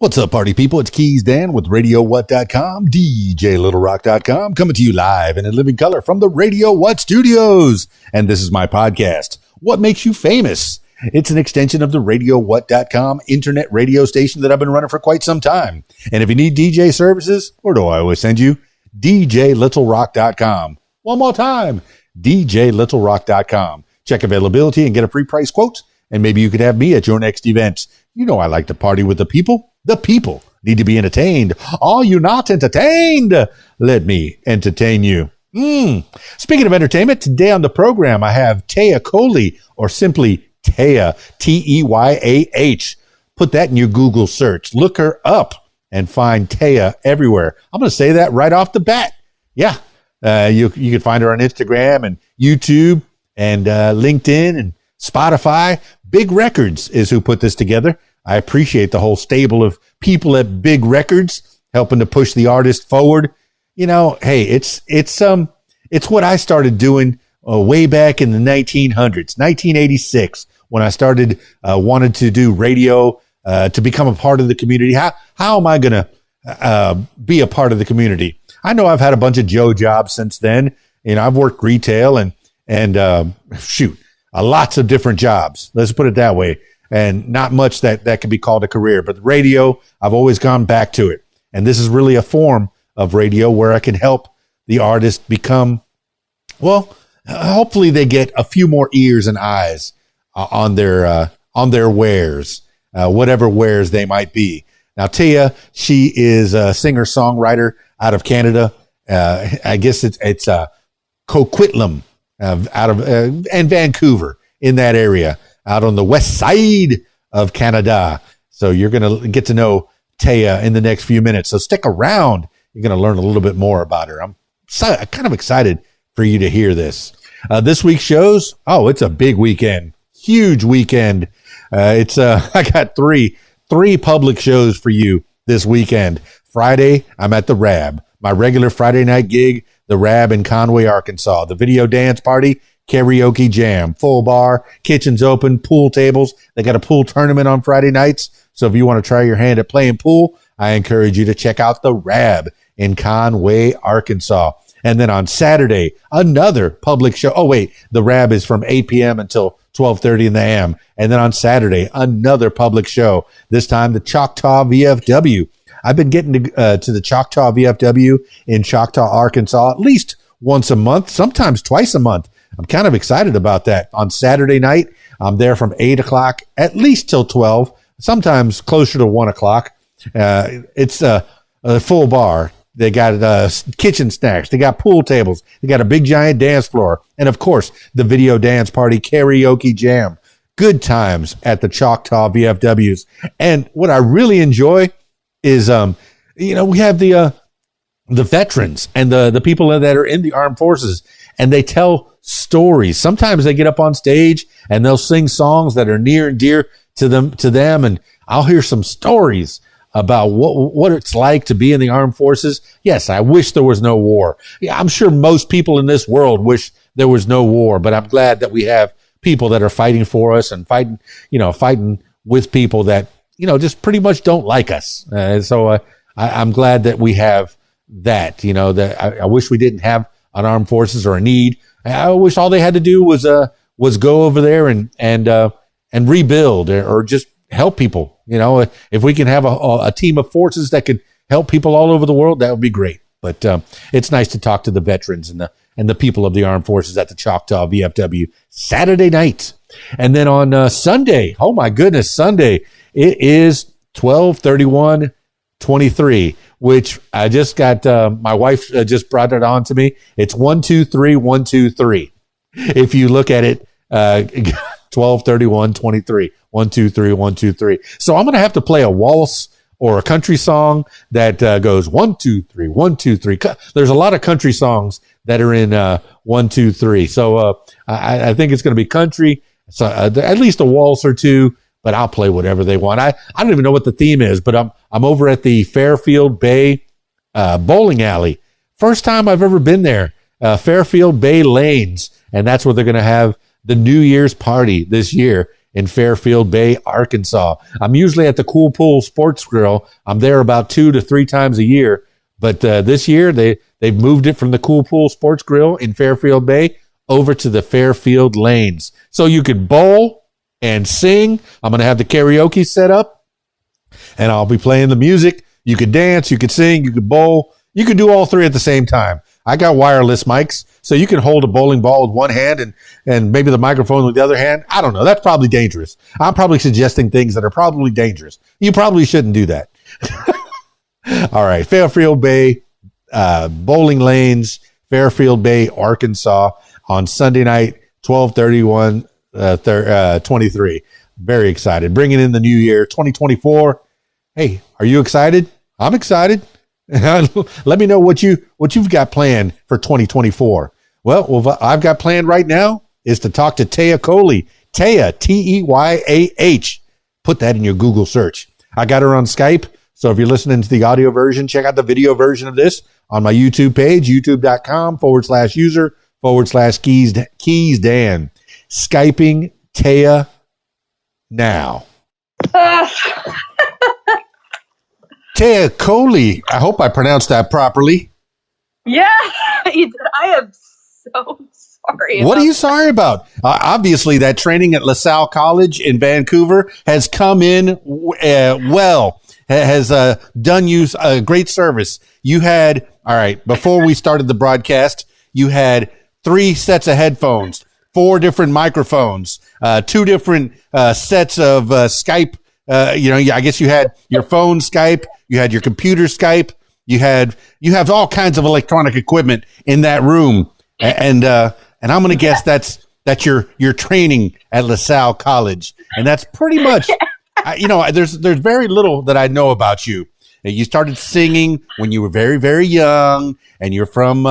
What's up, party people? It's Keys Dan with RadioWhat.com, DJLittleRock.com, coming to you live and in living color from the Radio What Studios. And this is my podcast, What Makes You Famous? It's an extension of the RadioWhat.com internet radio station that I've been running for quite some time. And if you need DJ services, where do I always send you? DJLittleRock.com. One more time, DJLittleRock.com. Check availability and get a free price quote. And maybe you could have me at your next event. You know I like to party with the people. The people need to be entertained. Are you not entertained? Let me entertain you. Speaking of entertainment, today on the program, I have Téa Kohli, or simply Teyah, T-E-Y-A-H. Put that in your Google search. Look her up and find Teyah everywhere. I'm going to say that right off the bat. Yeah, you can find her on Instagram and YouTube and LinkedIn and Spotify. Big Records is who put this together. I appreciate the whole stable of people at Big Records helping to push the artist forward. You know, hey, it's what I started doing way back in the 1900s, 1986, when I started wanted to do radio to become a part of the community. How am I going to be a part of the community? I know I've had a bunch of Joe jobs since then. You know, I've worked retail and lots of different jobs. Let's put it that way. And not much that can be called a career, but radio, I've always gone back to it. And this is really a form of radio where I can help the artist become, hopefully they get a few more ears and eyes on their wares, whatever wares they might be. Now, Téa, she is a singer-songwriter out of Canada. I guess it's Coquitlam and Vancouver, in that area, out on the west side of Canada. So you're going to get to know Téa in the next few minutes. So stick around. You're going to learn a little bit more about her. I'm kind of excited for you to hear this. This week's shows, it's a big weekend, huge weekend. I got three public shows for you this weekend. Friday, I'm at the Rab, my regular Friday night gig, the Rab in Conway, Arkansas. The video dance party, karaoke jam, full bar, kitchens open, pool tables. They got a pool tournament on Friday nights. So if you want to try your hand at playing pool, I encourage you to check out the Rab in Conway, Arkansas. And then on Saturday, another public show. The Rab is from 8 p.m. until 12:30 in the a.m. And then on Saturday, another public show, this time the Choctaw VFW. I've been getting to the Choctaw VFW in Choctaw, Arkansas, at least once a month, sometimes twice a month. I'm kind of excited about that. On Saturday night, I'm there from 8 o'clock, at least till 12, sometimes closer to 1 o'clock. It's a full bar. They got kitchen snacks. They got pool tables. They got a big giant dance floor. And, of course, the video dance party, karaoke jam. Good times at the Choctaw VFWs. And what I really enjoy is, we have the veterans and the people that are in the armed forces, and they tell stories. Sometimes they get up on stage and they'll sing songs that are near and dear to them. And I'll hear some stories about what it's like to be in the armed forces. Yes, I wish there was no war. Yeah, I'm sure most people in this world wish there was no war, but I'm glad that we have people that are fighting for us and fighting with people that, just pretty much don't like us. So I'm glad that we have that, that I wish we didn't have an armed forces or a need. I wish all they had to do was go over there and rebuild or just help people. If we can have a team of forces that could help people all over the world, that would be great. But it's nice to talk to the veterans and the people of the armed forces at the Choctaw VFW Saturday night. And then on Sunday, oh my goodness, Sunday, it is 12/31/23, which I just got, my wife just brought it on to me. It's 123-123. If you look at it, 12/31/23, 123-123. So I'm going to have to play a waltz or a country song that goes 1-2-3-1-2-3. There's a lot of country songs that are in 1-2-3. So I think it's going to be country. So at least a waltz or two, but I'll play whatever they want. I don't even know what the theme is, but I'm over at the Fairfield Bay bowling alley. First time I've ever been there, Fairfield Bay Lanes, and that's where they're going to have the New Year's party this year. in Fairfield Bay, Arkansas. I'm usually at the Cool Pool Sports Grill. I'm there about 2 to 3 times a year. But this year, they've moved it from the Cool Pool Sports Grill in Fairfield Bay over to the Fairfield Lanes. So you could bowl and sing. I'm going to have the karaoke set up, and I'll be playing the music. You could dance, you could sing, you could bowl. You could do all 3 at the same time. I got wireless mics, so you can hold a bowling ball with one hand and maybe the microphone with the other hand. I don't know. That's probably dangerous. I'm probably suggesting things that are probably dangerous. You probably shouldn't do that. All right. Fairfield Bay, Bowling Lanes, Fairfield Bay, Arkansas on Sunday night, 12/31/23. Very excited. Bringing in the new year, 2024. Hey, are you excited? I'm excited. Let me know what you've got planned for 2024. Well, what I've got planned right now is to talk to Téa Kohli. Téa, Teyah. Put that in your Google search. I got her on Skype. So if you're listening to the audio version, check out the video version of this on my YouTube page, youtube.com/user/keysdan. Skyping Téa now. Téa Kohli. I hope I pronounced that properly. Yeah, I am so sorry. What are you sorry about? Obviously, that training at LaSalle College in Vancouver has come in well, has done you a great service. You had, all right, before we started the broadcast, you had 3 sets of headphones, 4 different microphones, 2 different sets of Skype. I guess you had your phone Skype, you had your computer Skype, you have all kinds of electronic equipment in that room, and I'm going to guess that's your training at LaSalle College, and that's pretty much, there's very little that I know about you. You started singing when you were very, very young, and you're from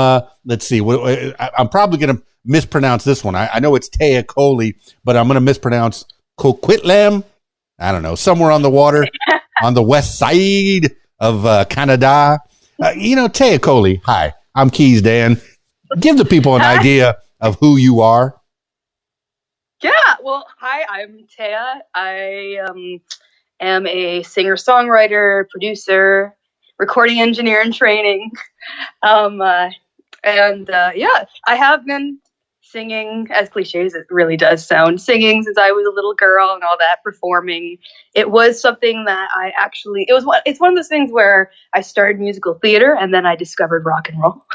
let's see, I'm probably going to mispronounce this one. I know it's Téa Kohli, but I'm going to mispronounce Coquitlam. I don't know, somewhere on the water, on the west side of Canada. Téa Kohli, hi, I'm Keys Dan. Give the people an idea of who you are. Yeah, well, hi, I'm Téa. I am a singer-songwriter, producer, recording engineer in training. I have been singing, as cliche as it really does sound, singing since I was a little girl and all that, performing. It was something that it's one of those things where I started musical theater and then I discovered rock and roll.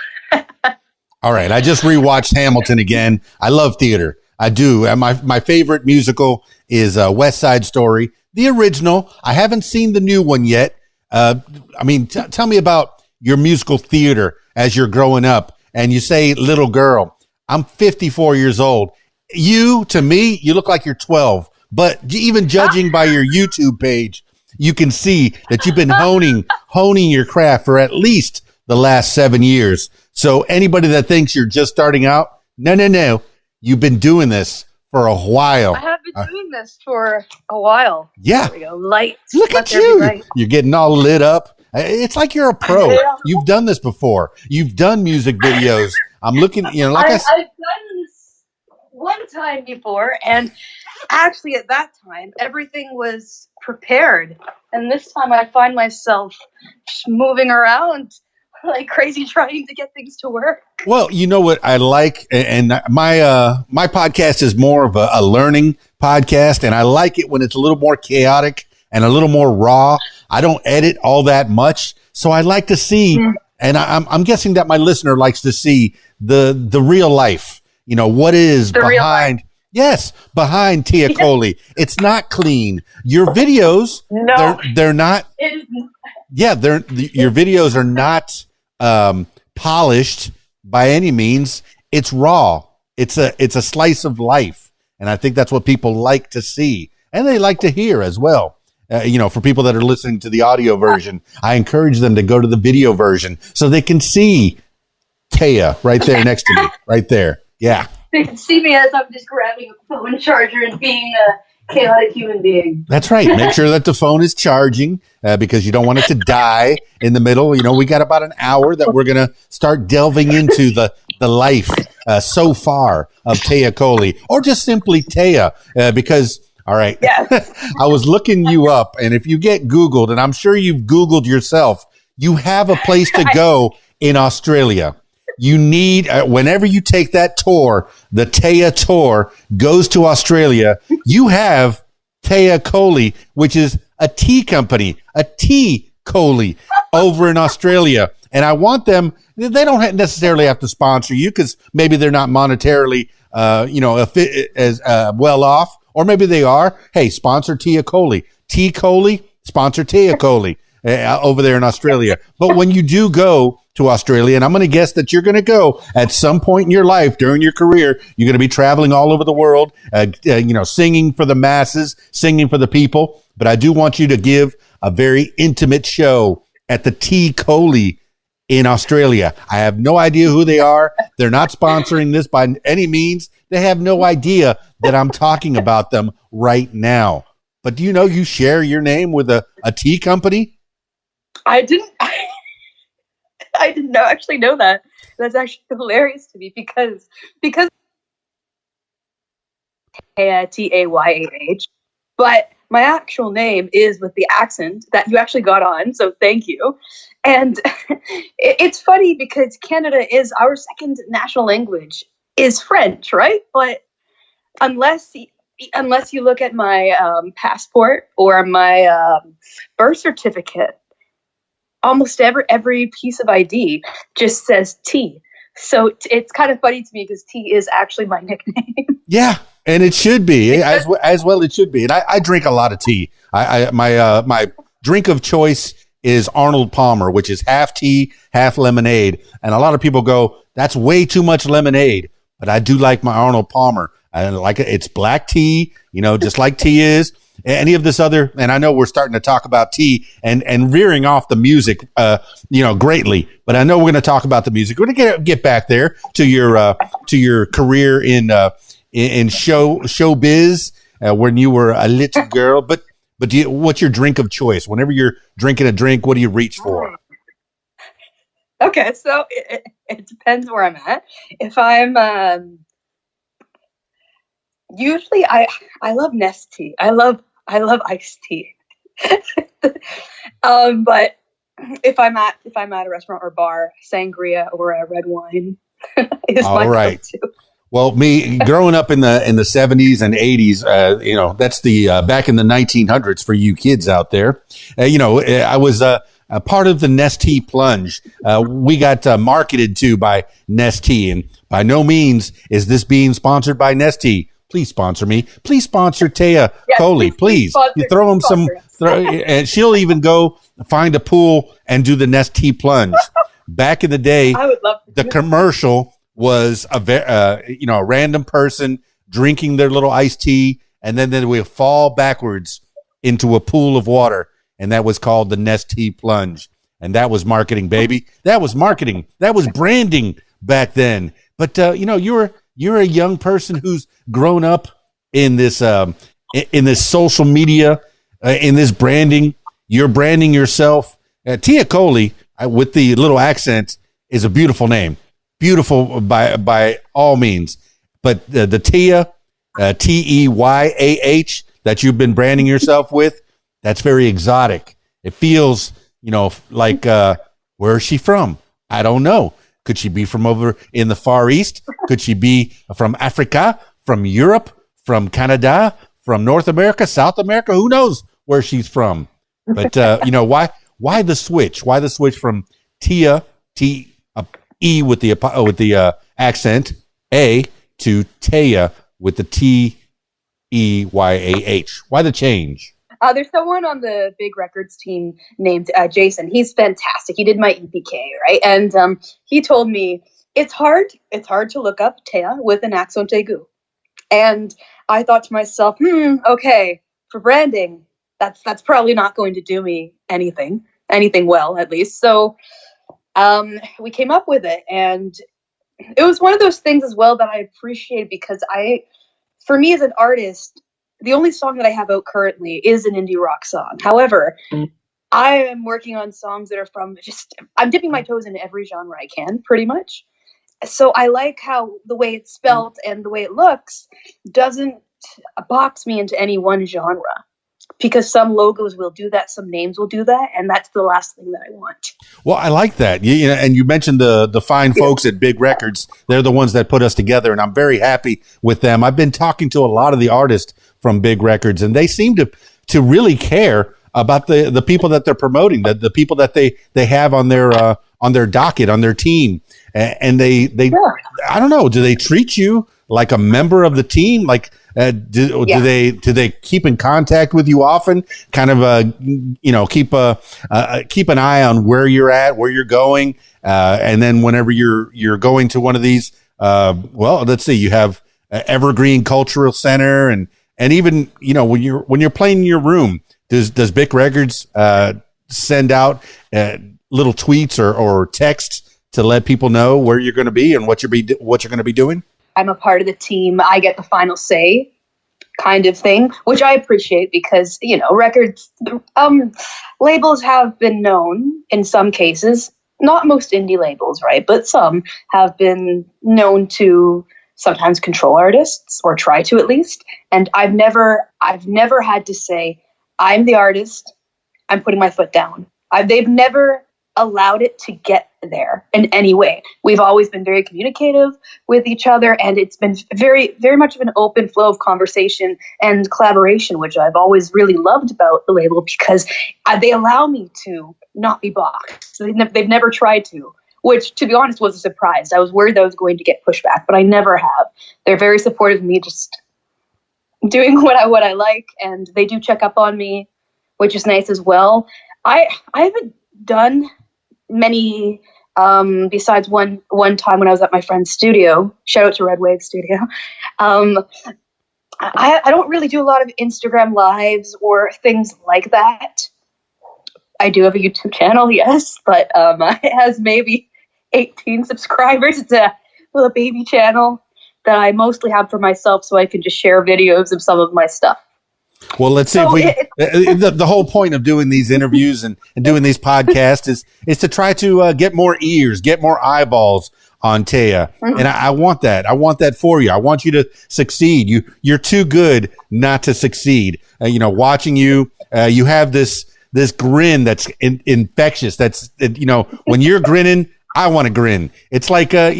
All right. I just rewatched Hamilton again. I love theater. I do. And my favorite musical is West Side Story, the original. I haven't seen the new one yet. Tell me about your musical theater as you're growing up. And you say little girl. I'm 54 years old. To me, you look like you're 12. But even judging by your YouTube page, you can see that you've been honing your craft for at least the last 7 years. So anybody that thinks you're just starting out, no. You've been doing this for a while. I have been doing this for a while. Yeah. There we go. Light. Look at you. You're getting all lit up. It's like you're a pro. Yeah. You've done this before. You've done music videos. I'm looking, I've done this one time before, and actually at that time, everything was prepared. And this time I find myself just moving around like crazy trying to get things to work. Well, you know what I like, and my podcast is more of a learning podcast, and I like it when it's a little more chaotic and a little more raw. I don't edit all that much, so I like to see, and I'm guessing that my listener likes to see the real life. What is behind? Yes, behind Téa Kohli. It's not clean. Your videos, no, they're not. Yeah, your videos are not polished by any means. It's raw. It's a slice of life, and I think that's what people like to see, and they like to hear as well. For people that are listening to the audio version, I encourage them to go to the video version so they can see Téa right there next to me, right there. Yeah. They can see me as I'm just grabbing a phone charger and being a chaotic human being. That's right. Make sure that the phone is charging because you don't want it to die in the middle. We got about an hour that we're going to start delving into the life so far of Téa Kohli, or just simply Téa, because All right. Yes. I was looking you up, and if you get Googled, and I'm sure you've Googled yourself, you have a place to go in Australia. You need, whenever you take that tour, the Téa tour goes to Australia, you have Téa Kohli, which is a tea company, a tea Kohli over in Australia. And I want them, they don't necessarily have to sponsor you because maybe they're not monetarily, as well off, or maybe they are. Hey, sponsor Téa Kohli. Tea Kohli, sponsor Téa Kohli over there in Australia. But when you do go to Australia, and I'm going to guess that you're going to go at some point in your life during your career, you're going to be traveling all over the world, singing for the masses, singing for the people. But I do want you to give a very intimate show at the Téa Kohli in Australia. I have no idea who they are. They're not sponsoring this by any means. They have no idea that I'm talking about them right now. But do you know you share your name with a tea company? I didn't actually know that. That's actually hilarious to me because Tayah, but my actual name is with the accent that you actually got on, so thank you. And it's funny because Canada is our second national language is French, right? But unless you look at my passport or my birth certificate, almost every piece of ID just says T. So it's kind of funny to me because T is actually my nickname. Yeah, and it should be as well. It should be. And I drink a lot of tea. My drink of choice is Arnold Palmer, which is half tea, half lemonade. And a lot of people go, that's way too much lemonade. But I do like my Arnold Palmer. I like it. It's black tea, just like tea is. Any of this other, and I know we're starting to talk about tea and veering off the music, greatly. But I know we're going to talk about the music. We're going to get back there to your career in showbiz when you were a little girl. But what's your drink of choice? Whenever you're drinking a drink, what do you reach for? Okay, so it depends where I'm at. If I'm usually I love Nestea. I love iced tea. But if I'm at a restaurant or bar, sangria or a red wine is all my right. go-to. Well, me growing up in the 70s and 80s, that's the back in the 1900s for you kids out there. I was a part of the Nestea plunge. We got marketed to by Nestea, and by no means is this being sponsored by Nestea. Please sponsor me. Please sponsor Téa Kohli. Please. You throw them and she'll even go find a pool and do the Nestea plunge. Back in the day, I would love to the commercial was a random person drinking their little iced tea, and then they would fall backwards into a pool of water, and that was called the Nestea plunge. And that was marketing, baby. That was marketing. That was branding back then. But you're a young person who's grown up in this social media, in this branding. You're branding yourself. Téa Kohli, with the little accent, is a beautiful name. Beautiful by all means. But the Téa, Teyah, that you've been branding yourself with, that's very exotic. It feels, like where is she from? I don't know. Could she be from over in the Far East? Could she be from Africa, from Europe, from Canada, from North America, South America? Who knows where she's from? But why the switch? Why the switch from Téa, E with the accent A to Téa with the Teyah? Why the change? There's someone on the big records team named Jason. He's fantastic. He did my EPK, right? And he told me it's hard to look up Téa with an accent aigu. And I thought to myself, okay, for branding, that's probably not going to do me anything well, at least. So we came up with it, and it was one of those things as well that I appreciate because for me as an artist, the only song that I have out currently is an indie rock song. However, I am working on songs that are I'm dipping my toes into every genre I can, pretty much. So I like how the way it's spelled and the way it looks doesn't box me into any one genre, because some logos will do that, some names will do that, and that's the last thing that I want. Well, I like that. You know, and you mentioned the fine folks at Big Records. They're the ones that put us together, and I'm very happy with them. I've been talking to a lot of the artists from Big Records, and they seem to really care about the people that they're promoting, the people that they have on their docket, on their team. And they I don't know, do they treat you like a member of the team? Like, do they keep in contact with you often? Kind of, keep an eye on where you're at, where you're going. And then whenever you're going to one of these, let's see, you have Evergreen Cultural Center and even, when you're playing in your room, does Big Records, send out, little tweets or texts to let people know where you're going to be and what you're going to be doing? I'm a part of the team. I get the final say kind of thing, which I appreciate because, records, labels have been known in some cases, not most indie labels, right? But some have been known to sometimes control artists or try to at least. And I've never had to say, I'm the artist, I'm putting my foot down. They've never allowed it to get there in any way. We've always been very communicative with each other, and it's been very, very much of an open flow of conversation and collaboration, which I've always really loved about the label because they allow me to not be boxed. They've never tried to, which, to be honest, was a surprise. I was worried that I was going to get pushback, but I never have. They're very supportive of me just doing what I like, and they do check up on me, which is nice as well. I haven't done many besides one time when I was at my friend's studio. Shout out to Red Wave Studio. I don't really do a lot of Instagram lives or things like that. I do have a YouTube channel, yes, but it has maybe 18 subscribers. It's a little baby channel that I mostly have for myself so I can just share videos of some of my stuff. Well, let's see the whole point of doing these interviews and doing these podcasts is to try to get more ears, get more eyeballs on Téa. Mm-hmm. And I want that. I want that for you. I want you to succeed. You're too good not to succeed. Watching you, you have this grin that's infectious. That's, when you're grinning, I want to grin. It's like, I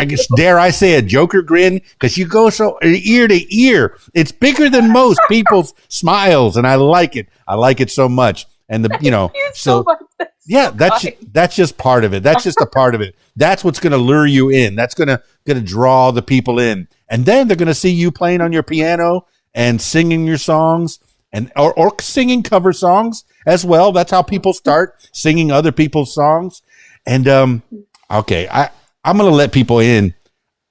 guess, dare I say a Joker grin? Because you go so ear to ear. It's bigger than most people's smiles, and I like it. I like it so much. And that's just part of it. That's just a part of it. That's what's going to lure you in. That's going to draw the people in. And then they're going to see you playing on your piano and singing your songs and or singing cover songs as well. That's how people start singing other people's songs. And, okay, I'm going to let people in.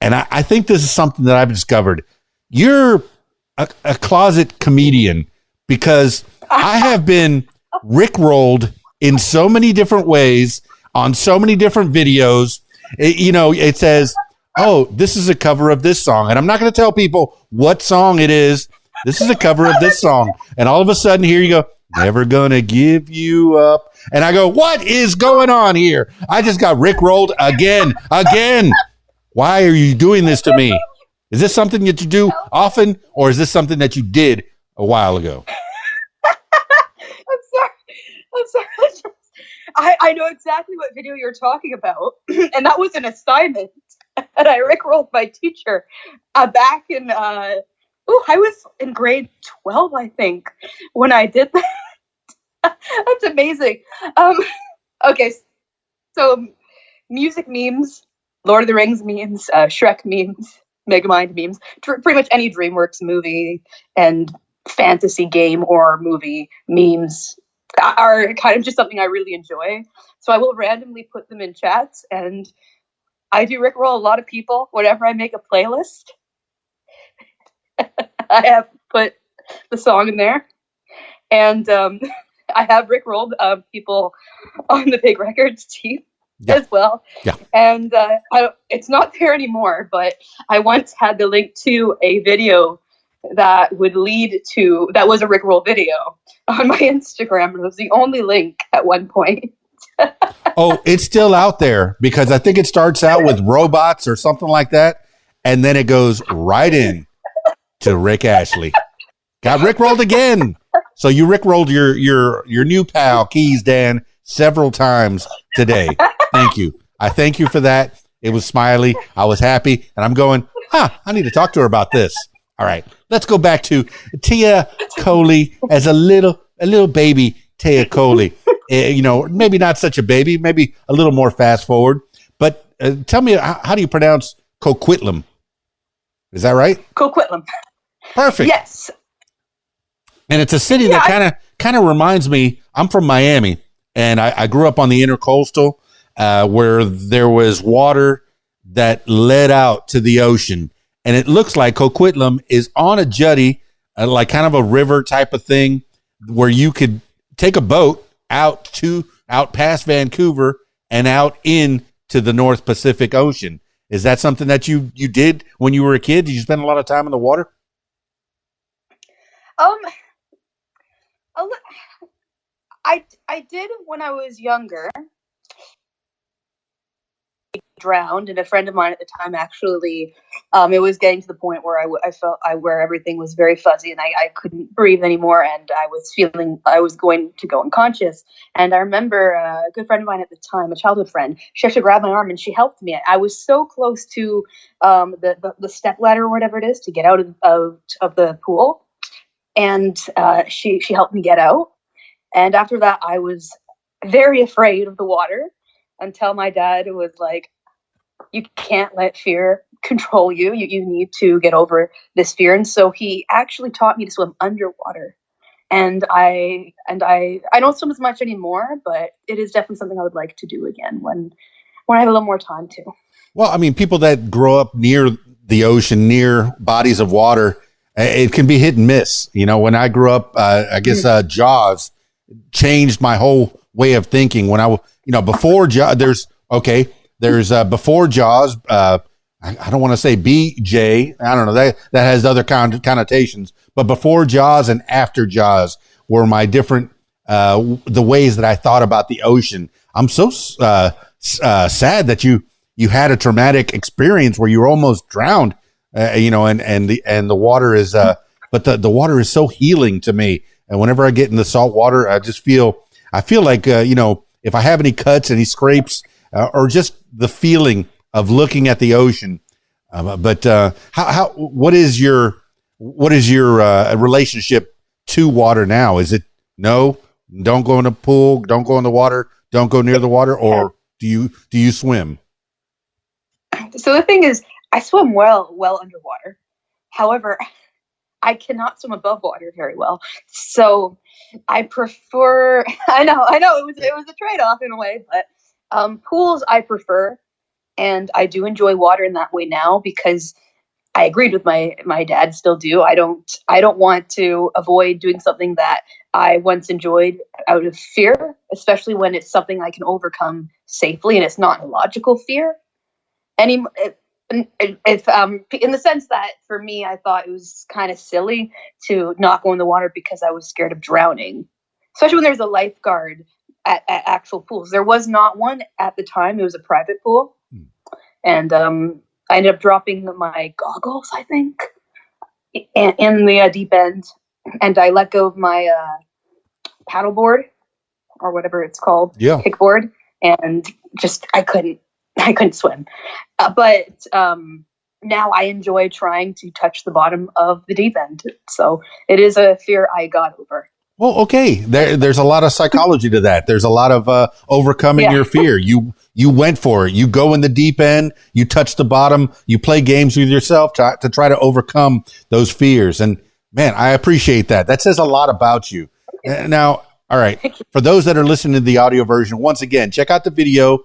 And I think this is something that I've discovered. You're a closet comedian because I have been rickrolled in so many different ways on so many different videos. It says, oh, this is a cover of this song. And I'm not going to tell people what song it is. This is a cover of this song. And all of a sudden here you go, never gonna give you up. And I go, what is going on here? I just got rickrolled again. Why are you doing this to me? Is this something that you do often, or is this something that you did a while ago? I'm sorry. I know exactly what video you're talking about. And that was an assignment. And I rickrolled my teacher back in, I was in grade 12, I think, when I did that. That's amazing. Okay, so music memes, Lord of the Rings memes, Shrek memes, Megamind memes, pretty much any DreamWorks movie and fantasy game or movie memes are kind of just something I really enjoy. So I will randomly put them in chats, and I do rickroll a lot of people whenever I make a playlist. I have put the song in there, and I have rickrolled people on the Big Records team as well. Yeah. And it's not there anymore, but I once had the link to a video that was a rickroll video on my Instagram. It was the only link at one point. Oh, it's still out there because I think it starts out with robots or something like that, and then it goes right in. to Rick Ashley. Got Rickrolled again. So you Rickrolled your new pal, Keys Dan, several times today. Thank you. I thank you for that. It was smiley. I was happy. And I'm going, I need to talk to her about this. All right. Let's go back to Téa Kohli as a little baby Téa Kohli. Maybe not such a baby, maybe a little more fast forward. But tell me, how do you pronounce Coquitlam? Is that right? Coquitlam. Perfect. Yes. And it's a city that kind of reminds me. I'm from Miami, and I grew up on the intercoastal, where there was water that led out to the ocean, and it looks like Coquitlam is on a jetty, like kind of a river type of thing, where you could take a boat out past Vancouver and out into the North Pacific Ocean. Is that something that you did when you were a kid? Did you spend a lot of time in the water? I did when I was younger. Drowned, and a friend of mine at the time actually, it was getting to the point where I felt where everything was very fuzzy and I couldn't breathe anymore, and I was feeling I was going to go unconscious. And I remember a good friend of mine at the time, a childhood friend, she actually grabbed my arm and she helped me. I was so close to the step ladder or whatever it is to get out of the pool, and she helped me get out. And after that, I was very afraid of the water until my dad was like, you can't let fear control you. You need to get over this fear. And so he actually taught me to swim underwater. And I don't swim as much anymore, but it is definitely something I would like to do again when I have a little more time to. Well, I mean, people that grow up near the ocean, near bodies of water, it can be hit and miss. When I grew up, I guess Jaws changed my whole way of thinking. When before Jaws, there's before Jaws. I don't want to say BJ. I don't know, that has other connotations. But before Jaws and after Jaws were my different the ways that I thought about the ocean. I'm so sad that you had a traumatic experience where you were almost drowned. And the water is but the water is so healing to me. And whenever I get in the salt water, I feel like if I have any cuts, any scrapes, or just the feeling of looking at the ocean. What is your relationship to water now? Is it no, don't go in the pool, don't go in the water, don't go near the water, or do you swim? So the thing is, I swim well underwater. However, I cannot swim above water very well. So I prefer, I know it was a trade-off in a way, but pools I prefer, and I do enjoy water in that way now because I agreed with my dad, still do. I don't want to avoid doing something that I once enjoyed out of fear, especially when it's something I can overcome safely and it's not a logical fear. If in the sense that for me, I thought it was kind of silly to not go in the water because I was scared of drowning, especially when there's a lifeguard at actual pools. There was not one at the time. It was a private pool. And I ended up dropping my goggles, I think, in the deep end. And I let go of my paddleboard or whatever it's called, kickboard, and just I couldn't swim. But now I enjoy trying to touch the bottom of the deep end. So it is a fear I got over. Well, okay. There's a lot of psychology to that. There's a lot of overcoming your fear. You went for it. You go in the deep end. You touch the bottom. You play games with yourself to try to overcome those fears. And man, I appreciate that. That says a lot about you. Now, all right. For those that are listening to the audio version, once again, check out the video.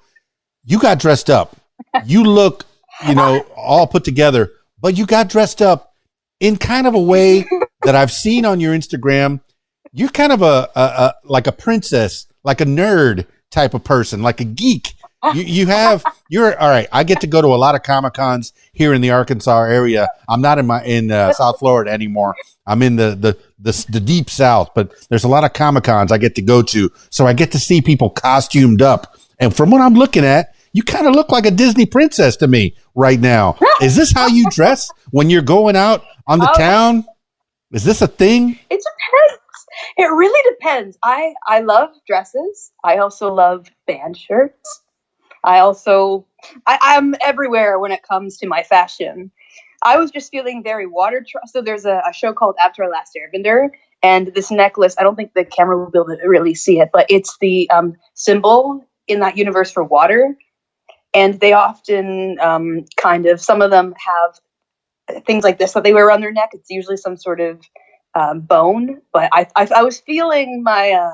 You got dressed up. You look, all put together, but you got dressed up in kind of a way that I've seen on your Instagram. You're kind of like a princess, like a nerd type of person, like a geek. You're all right. I get to go to a lot of Comic-Cons here in the Arkansas area. I'm not in South Florida anymore. I'm in the deep South, but there's a lot of Comic-Cons I get to go to. So I get to see people costumed up. And from what I'm looking at, you kind of look like a Disney princess to me right now. Is this how you dress when you're going out on the town? Is this a thing? It depends. It really depends. I love dresses. I also love band shirts. I'm everywhere when it comes to my fashion. I was just feeling very so there's a show called After Last Airbender, and this necklace, I don't think the camera will be able to really see it, but it's the symbol in that universe for water. And they often some of them have things like this that they wear around their neck. It's usually some sort of bone, but I was feeling my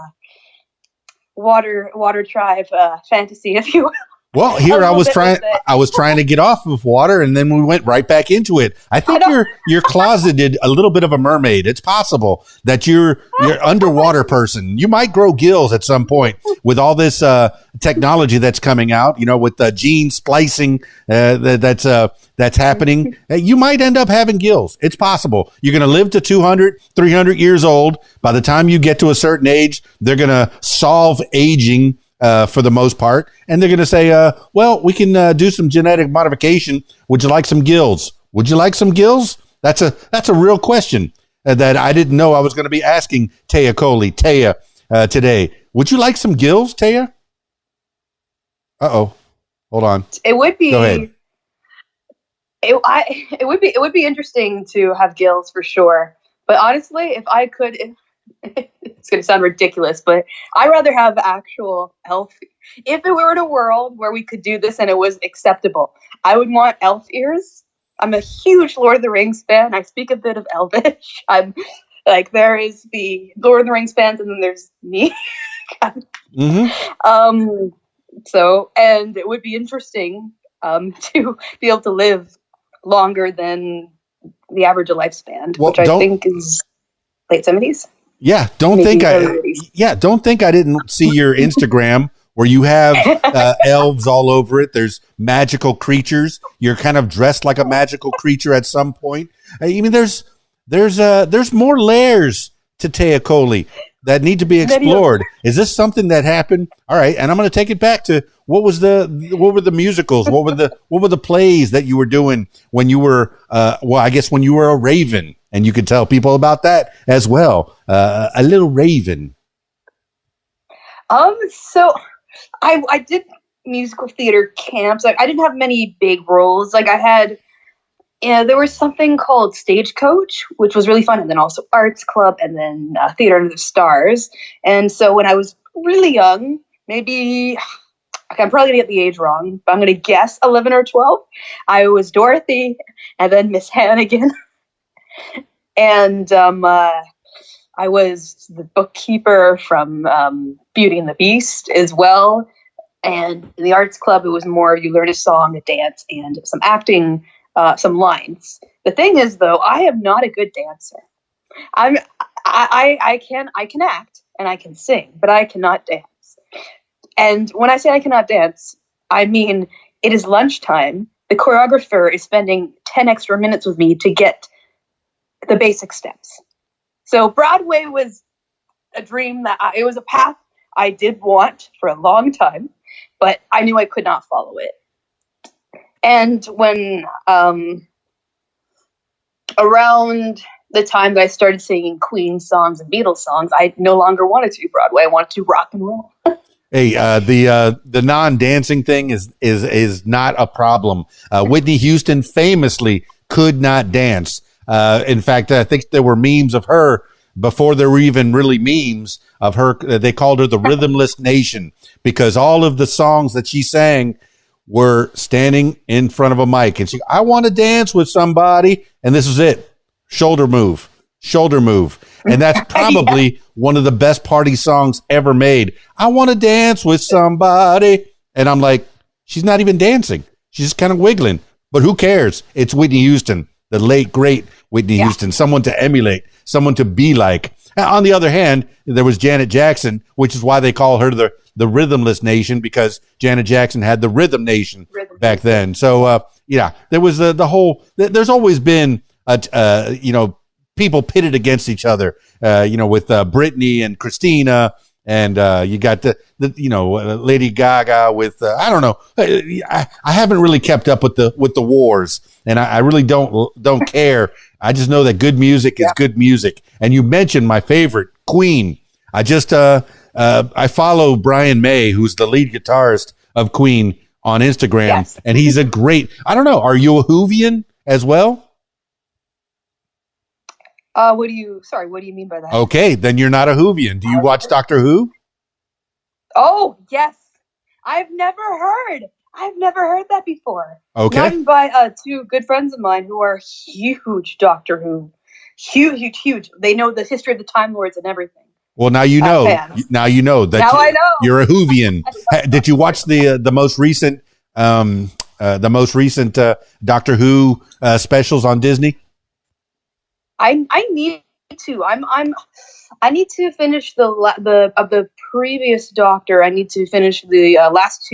water tribe fantasy, if you will. Well, here I was trying to get off of water, and then we went right back into it. I think you're closeted a little bit of a mermaid. It's possible that you're underwater person. You might grow gills at some point with all this technology that's coming out, with the gene splicing that's happening. You might end up having gills. It's possible. You're going to live to 200, 300 years old. By the time you get to a certain age, they're going to solve aging for the most part. And they're going to say, well, we can do some genetic modification. Would you like some gills? Would you like some gills? That's a real question that I didn't know I was going to be asking Téa Kohli Teyah today. Would you like some gills, Téa? Uh-oh. Hold on. It would be. Go ahead. It would be interesting to have gills for sure. But honestly, if I could, it's going to sound ridiculous, but I'd rather have actual elf. If it were in a world where we could do this and it was acceptable, I would want elf ears. I'm a huge Lord of the Rings fan. I speak a bit of Elvish. I'm like, there is the Lord of the Rings fans, and then there's me. Mm-hmm. So, and it would be interesting to be able to live longer than the average lifespan, which I think is late 70s. Yeah, don't think I didn't see your Instagram where you have elves all over it. There's magical creatures. You're kind of dressed like a magical creature at some point. I mean, there's more layers to Téa Kohli that need to be explored. Is this something that happened? All right, and I'm going to take it back to what were the musicals? What were the plays that you were doing when you were I guess when you were a raven, and you could tell people about that as well. A little raven. So I did musical theater camps. Like, I didn't have many big roles. Like, I had, there was something called Stagecoach, which was really fun, and then also Arts Club, and then Theater Under the Stars. And so when I was really young, maybe, I'm probably gonna get the age wrong, but I'm gonna guess 11 or 12, I was Dorothy, and then Miss Hannigan, and I was the bookkeeper from Beauty and the Beast as well. And in the Arts Club, it was more you learn a song, a dance, and some acting, some lines. The thing is, though, I am not a good dancer. I can act and I can sing, but I cannot dance. And when I say I cannot dance, I mean it is lunchtime. The choreographer is spending 10 extra minutes with me to get the basic steps. So Broadway was a dream it was a path I did want for a long time, but I knew I could not follow it. And when around the time that I started singing Queen songs and Beatles songs, I no longer wanted to do Broadway. I wanted to rock and roll. Hey, the non-dancing thing is not a problem. Whitney Houston famously could not dance. In fact, I think there were memes of her before there were even really memes of her. They called her the Rhythmless Nation because all of the songs that she sang were standing in front of a mic. And I want to dance with somebody. And this is it. Shoulder move. And that's probably one of the best party songs ever made. I want to dance with somebody. And I'm like, she's not even dancing. She's just kind of wiggling. But who cares? It's Whitney Houston, the late, great Whitney Houston, someone to emulate, someone to be like. On the other hand, there was Janet Jackson, which is why they call her the Rhythmless Nation, because Janet Jackson had the Rhythm Nation back then. So, there was the whole, there's always been, people pitted against each other, with Britney and Christina and you got the Lady Gaga with I don't know. I haven't really kept up with the wars, and I really don't care. I just know that good music is good music. And you mentioned my favorite, Queen. I just I follow Brian May, who's the lead guitarist of Queen, on Instagram, and he's a great. I don't know. Are you a Whovian as well? What do you mean by that? Okay, then you're not a Whovian. Do you watch Doctor Who? Oh, yes. I've never heard that before. Okay. Not even by two good friends of mine who are huge Doctor Who. Huge. They know the history of the Time Lords and everything. Well, now you know. Now you know that I know. You're a Whovian. Did you watch the most recent Doctor Who specials on Disney? I need to. I need to finish the previous Doctor. I need to finish the last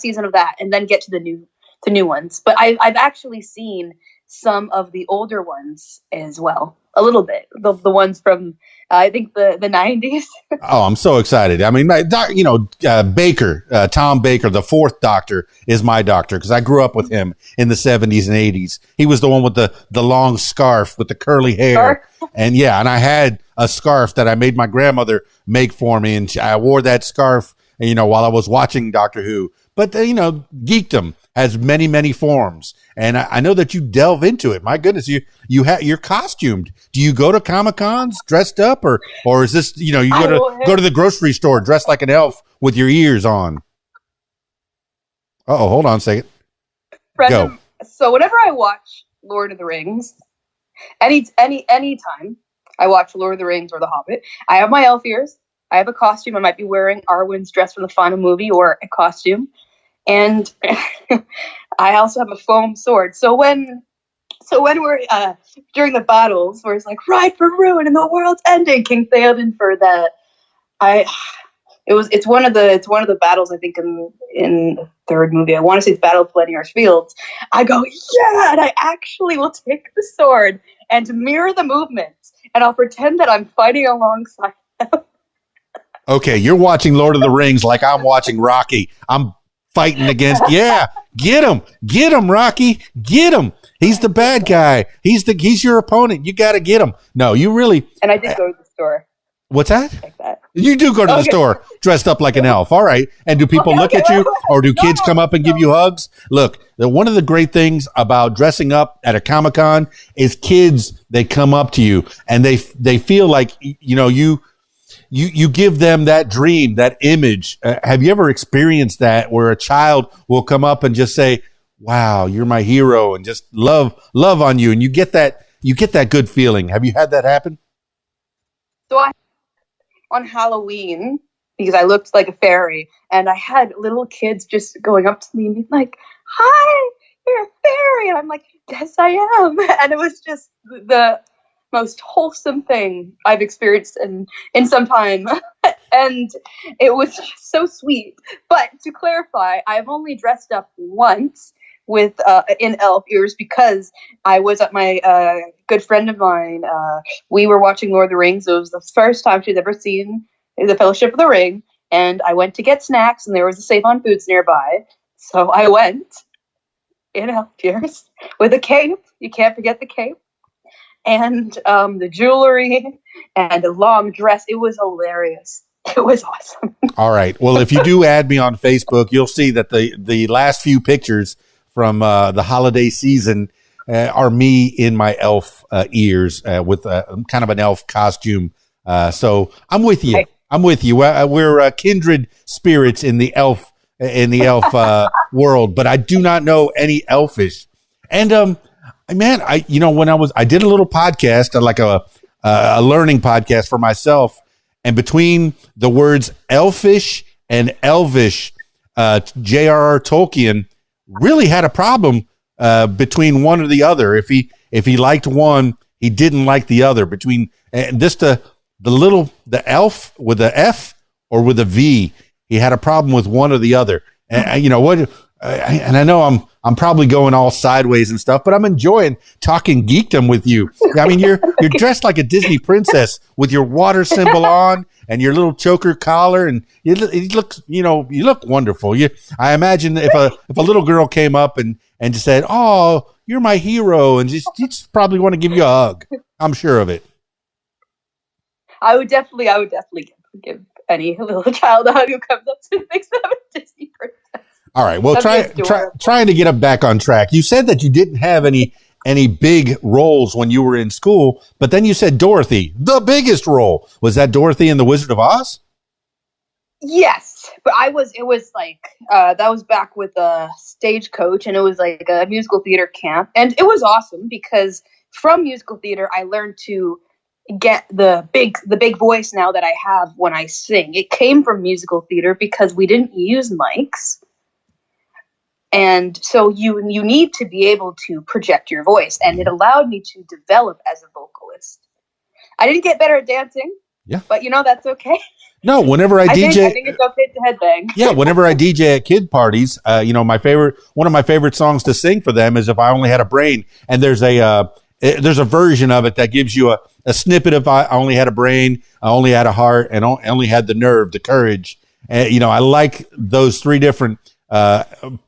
season of that, and then get to the new ones. But I've actually seen some of the older ones as well, a little bit. The ones from I think the 90s. Oh, I'm so excited. I mean, Baker, Tom Baker, the fourth Doctor, is my doctor because I grew up with him in the 70s and 80s. He was the one with the long scarf with the curly hair. And I had a scarf that I made my grandmother make for me. And I wore that scarf, while I was watching Doctor Who. But, geekdom has many, many forms. And I know that you delve into it. My goodness, you're costumed. Do you go to Comic-Cons dressed up or is this, you go to the grocery store dressed like an elf with your ears on? Uh-oh, hold on a second. Go. So whenever I watch Lord of the Rings, any time I watch Lord of the Rings or The Hobbit, I have my elf ears. I have a costume. I might be wearing Arwen's dress from the final movie or a costume. And I also have a foam sword. So when we're during the battles where it's like ride for ruin and the world's ending, King Theoden for that, it's one of the battles I think in the third movie. I want to say it's Battle of Plenier's Fields. I go and I actually will take the sword and mirror the movements, and I'll pretend that I'm fighting alongside them. Okay, you're watching Lord of the Rings like I'm watching Rocky. I'm fighting against, get him, Rocky, get him. He's the bad guy. He's your opponent. You got to get him. No, you really. And I did go to the store. What's that? Like that. You do go to the store dressed up like an elf. All right. And do people look at you, or do kids come up and give you hugs? Look, one of the great things about dressing up at a Comic-Con is kids, they come up to you and they feel like, you give them that dream, that image. Have you ever experienced that where a child will come up and just say, wow, you're my hero, and just love on you. And you get that good feeling. Have you had that happen? So on Halloween, because I looked like a fairy, and I had little kids just going up to me and being like, hi, you're a fairy. And I'm like, yes, I am. And it was just the most wholesome thing I've experienced in some time. And it was just so sweet. But to clarify, I've only dressed up once with in elf ears because I was at my good friend of mine. We were watching Lord of the Rings. It was the first time she'd ever seen the Fellowship of the Ring. And I went to get snacks, and there was a Save on Foods nearby. So I went in elf ears with a cape. You can't forget the cape. And the jewelry and a long dress. It was hilarious. It was awesome. All right. Well, if you do add me on Facebook, you'll see that the last few pictures from the holiday season are me in my elf ears with kind of an elf costume. So I'm with you. I'm with you. We're kindred spirits in the elf world, but I do not know any elfish. And man, I did a little podcast, like a learning podcast for myself, and between the words elfish and elvish, J.R.R. Tolkien really had a problem between one or the other. If he liked one, he didn't like the other. Between the elf with the F or with a V, he had a problem with one or the other. And and I know I'm probably going all sideways and stuff, but I'm enjoying talking geekdom with you. I mean, you're dressed like a Disney princess with your water symbol on and your little choker collar, and you look, you look wonderful. I imagine if a little girl came up and just said, "Oh, you're my hero," and just probably want to give you a hug. I'm sure of it. I would definitely give any little child a hug who comes up to thinks I'm a Disney princess. All right. Well, trying to get up back on track. You said that you didn't have any big roles when you were in school, but then you said Dorothy, the biggest role. Was that Dorothy in The Wizard of Oz? Yes, but it was like, that was back with a Stagecoach, and it was like a musical theater camp. And it was awesome because from musical theater, I learned to get the big voice now that I have when I sing. It came from musical theater because we didn't use mics. And so you need to be able to project your voice, and it allowed me to develop as a vocalist. I didn't get better at dancing, but that's okay. No, whenever I DJ, I think it's okay to headbang. Yeah, whenever I DJ at kid parties, one of my favorite songs to sing for them is "If I Only Had a Brain," and there's a version of it that gives you a snippet of "I only had a brain, I only had a heart, and I only had the nerve, the courage." And I like those three different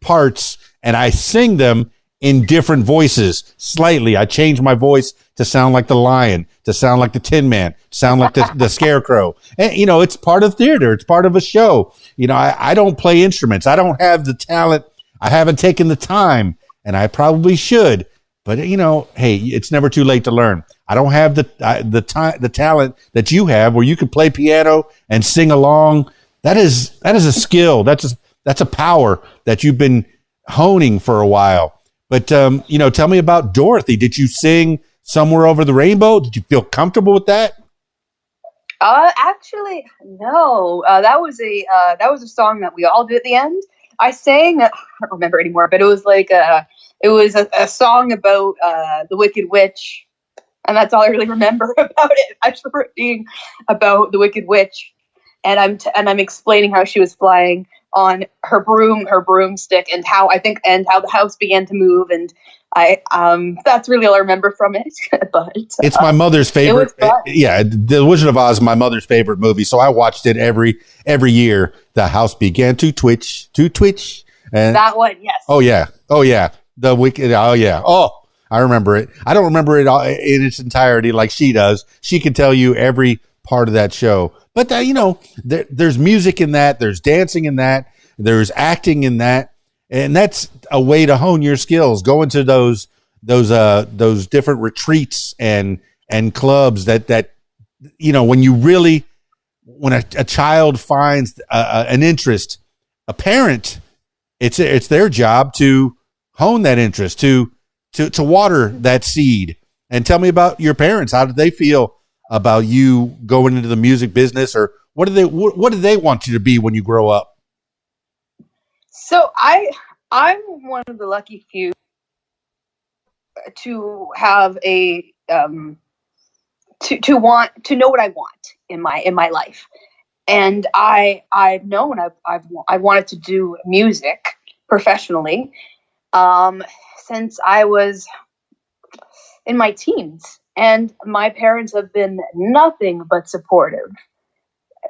parts, and I sing them in different voices slightly. I change my voice to sound like the lion, to sound like the Tin Man, to sound like the Scarecrow. And, it's part of theater. It's part of a show. I don't play instruments. I don't have the talent. I haven't taken the time, and I probably should. But, hey, it's never too late to learn. I don't have the talent that you have where you can play piano and sing along. That is a skill. That's a power that you've been honing for a while. But, tell me about Dorothy. Did you sing Somewhere Over the Rainbow? Did you feel comfortable with that? Actually, no. That was a song that we all did at the end. I sang, I don't remember anymore, but it was like a song about the Wicked Witch. And that's all I really remember about it. I just remember it being about the Wicked Witch. And I'm explaining how she was flying on her broomstick, and how the house began to move, and that's really all I remember from it. But it's my mother's favorite. Yeah, The Wizard of Oz is my mother's favorite movie, so I watched it every year. The house began to twitch, and that one, yes. Oh yeah, the Wicked. Oh yeah, I remember it. I don't remember it all in its entirety like she does. She can tell you every part of that show. But, there's music in that. There's dancing in that. There's acting in that. And that's a way to hone your skills. Go into those different retreats and clubs that when a child finds an interest, a parent, it's their job to hone that interest, to water that seed. And tell me about your parents. How did they feel about you going into the music business, or what do they want you to be when you grow up? So I'm one of the lucky few to have to know what I want in my life, and I've known I wanted to do music professionally since I was in my teens. And my parents have been nothing but supportive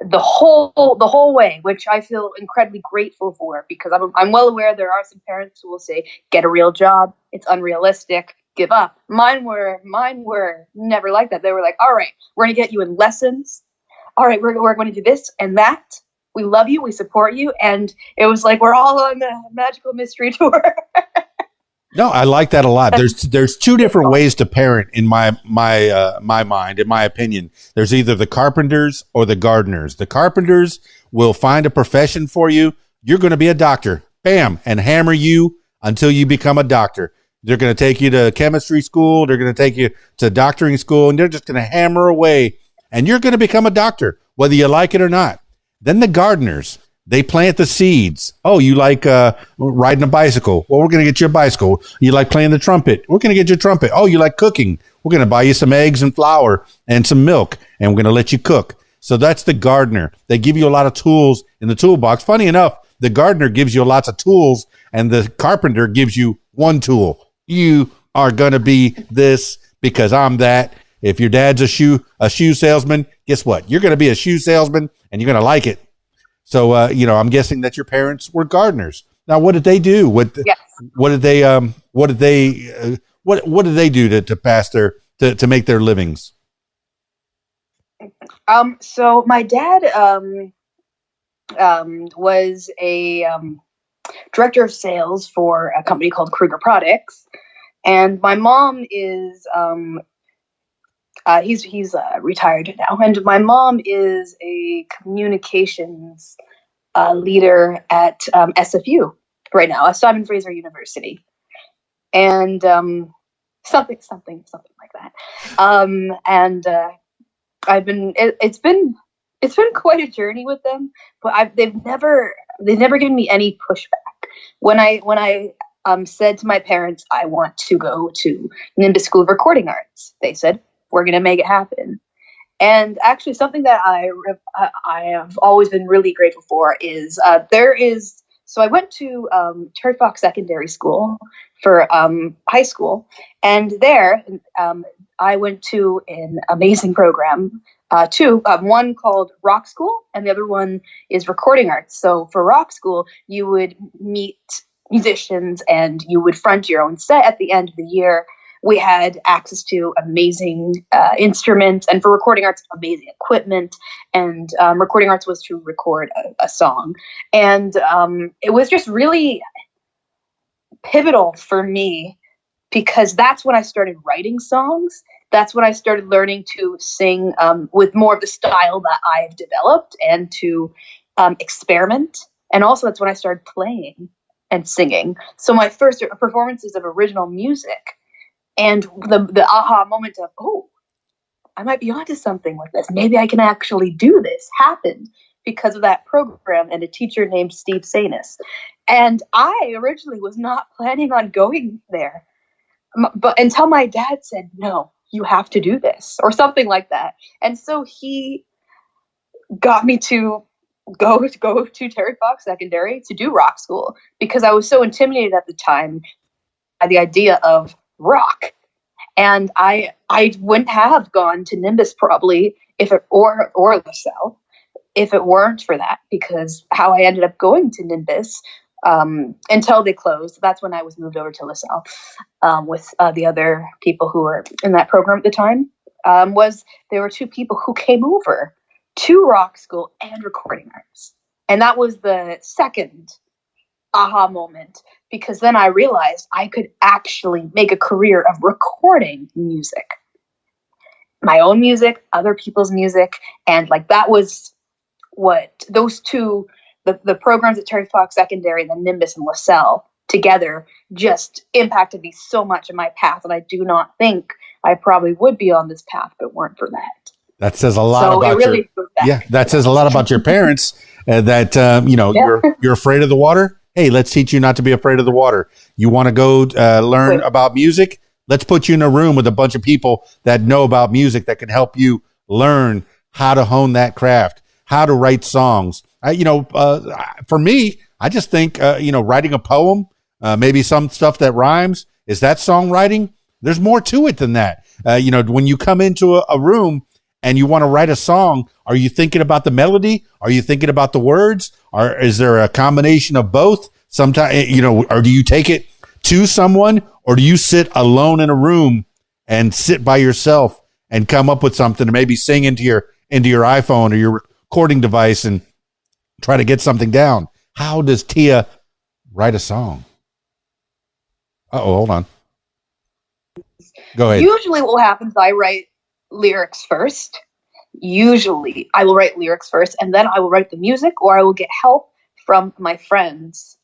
the whole way, which I feel incredibly grateful for, because I'm well aware there are some parents who will say, get a real job, it's unrealistic, give up. Mine were never like that. They were like, all right, we're going to get you in lessons. All right, we're going to do this and that. We love you, we support you. And it was like, we're all on the magical mystery tour. No, I like that a lot. There's two different ways to parent in my mind, in my opinion. There's either the carpenters or the gardeners. The carpenters will find a profession for you. You're going to be a doctor, bam, and hammer you until you become a doctor. They're going to take you to chemistry school. They're going to take you to doctoring school, and they're just going to hammer away, and you're going to become a doctor, whether you like it or not. Then the gardeners, they plant the seeds. Oh, you like riding a bicycle? Well, we're going to get you a bicycle. You like playing the trumpet? We're going to get you a trumpet. Oh, you like cooking? We're going to buy you some eggs and flour and some milk, and we're going to let you cook. So that's the gardener. They give you a lot of tools in the toolbox. Funny enough, the gardener gives you lots of tools, and the carpenter gives you one tool. You are going to be this because I'm that. If your dad's a shoe salesman, guess what? You're going to be a shoe salesman, and you're going to like it. So, I'm guessing that your parents were gardeners. Now, what did they do? What did they do to pass to make their livings? So my dad was a director of sales for a company called Kruger Products, and my mom is he's retired now, and my mom is a communications leader at SFU right now, at Simon Fraser University, and something like that. And it's been quite a journey with them, but they've never given me any pushback. When I said to my parents, I want to go to Nimbus School of Recording Arts, they said, we're going to make it happen. And actually, something that I have always been really grateful for is so I went to Terry Fox Secondary School for high school, and there I went to an amazing program, one called Rock School, and the other one is Recording Arts. So for Rock School, you would meet musicians and you would front your own set at the end of the year. We had access to amazing instruments, and for Recording Arts, amazing equipment. And Recording Arts was to record a song. And it was just really pivotal for me, because that's when I started writing songs. That's when I started learning to sing with more of the style that I've developed, and to experiment. And also that's when I started playing and singing. So my first performances of original music, and the aha moment of, oh, I might be onto something with this. Maybe I can actually do this, happened because of that program and a teacher named Steve Sanis. And I originally was not planning on going there, but until my dad said, no, you have to do this, or something like that. And so he got me to go to Terry Fox Secondary to do Rock School, because I was so intimidated at the time by the idea of rock. And I wouldn't have gone to Nimbus probably or LaSalle if it weren't for that, because how I ended up going to Nimbus until they closed. That's when I was moved over to LaSalle with the other people who were in that program at the time. There were two people who came over to Rock School and Recording Arts, and that was the second aha moment, because then I realized I could actually make a career of recording music, my own music, other people's music. And like, that was what those two, the programs at Terry Fox Secondary and then Nimbus and LaSalle together, just impacted me so much in my path. And I do not think I probably would be on this path if it weren't for that. That says a lot about that says a lot about your parents, that you're afraid of the water. Hey, let's teach you not to be afraid of the water. You want to go learn about music? Let's put you in a room with a bunch of people that know about music, that can help you learn how to hone that craft, how to write songs. For me, I just think, writing a poem, maybe some stuff that rhymes, is that songwriting? There's more to it than that. When you come into a room and you want to write a song, are you thinking about the melody? Are you thinking about the words? Or is there a combination of both? Sometimes, or do you take it to someone, or do you sit alone in a room and sit by yourself and come up with something, to maybe sing into your iPhone or your recording device and try to get something down? How does Téa write a song? Hold on. Go ahead. Usually what happens, I write lyrics first. Usually I will write lyrics first, and then I will write the music, or I will get help from my friends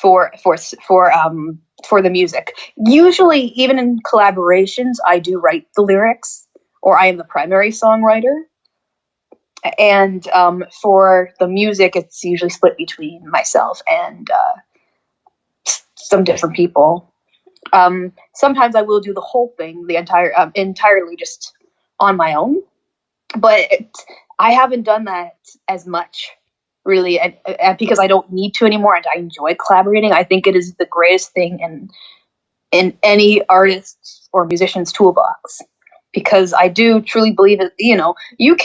for the music. Usually, even in collaborations, I do write the lyrics, or I am the primary songwriter. And for the music, it's usually split between myself and some different people. Sometimes I will do the whole thing, entirely just on my own, but I haven't done that as much, really, and because I don't need to anymore, and I enjoy collaborating. I think it is the greatest thing in any artist's or musician's toolbox, because I do truly believe that, you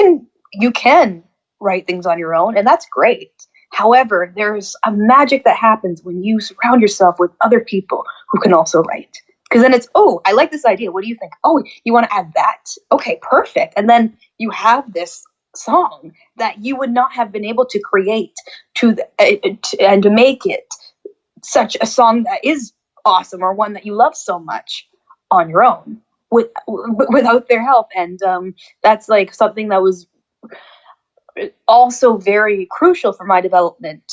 can write things on your own, and that's great. However, there's a magic that happens when you surround yourself with other people who can also write. Because then it's, oh, I like this idea. What do you think? Oh, you want to add that? Okay, perfect. And then you have this song that you would not have been able to create and to make it such a song that is awesome, or one that you love so much on your own without their help. And that's like something that was also very crucial for my development,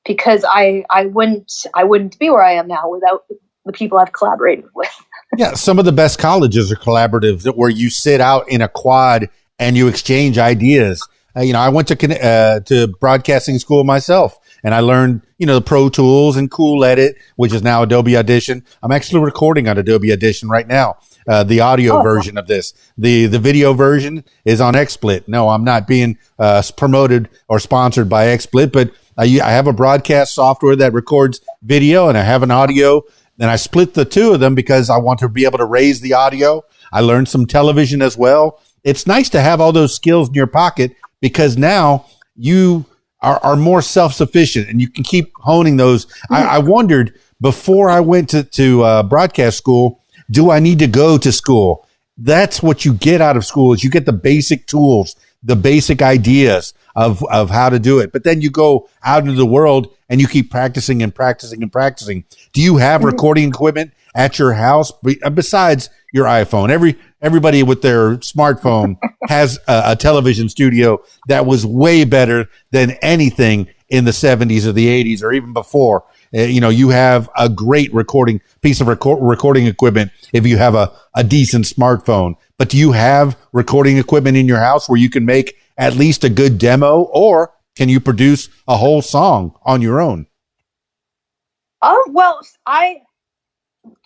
because I wouldn't be where I am now without the people I've collaborated with. Yeah, some of the best colleges are collaborative, where you sit out in a quad and you exchange ideas. I went to broadcasting school myself, and I learned, the Pro Tools and Cool Edit, which is now Adobe Audition. I'm actually recording on Adobe Audition right now, the audio version of this. The video version is on XSplit. No, I'm not being promoted or sponsored by XSplit, but I have a broadcast software that records video, and I have an audio. And I split the two of them because I want to be able to raise the audio. I learned some television as well. It's nice to have all those skills in your pocket, because now you are more self-sufficient and you can keep honing those. I wondered before I went to broadcast school, do I need to go to school? That's what you get out of school, is you get the basic tools, the basic ideas of how to do it. But then you go out into the world and you keep practicing and practicing and practicing. Do you have recording equipment at your house besides your iPhone? Everybody with their smartphone has a television studio that was way better than anything in the 70s or the 80s or even before. You have a great piece of recording equipment if you have a decent smartphone. But do you have recording equipment in your house where you can make at least a good demo, or can you produce a whole song on your own? Well, I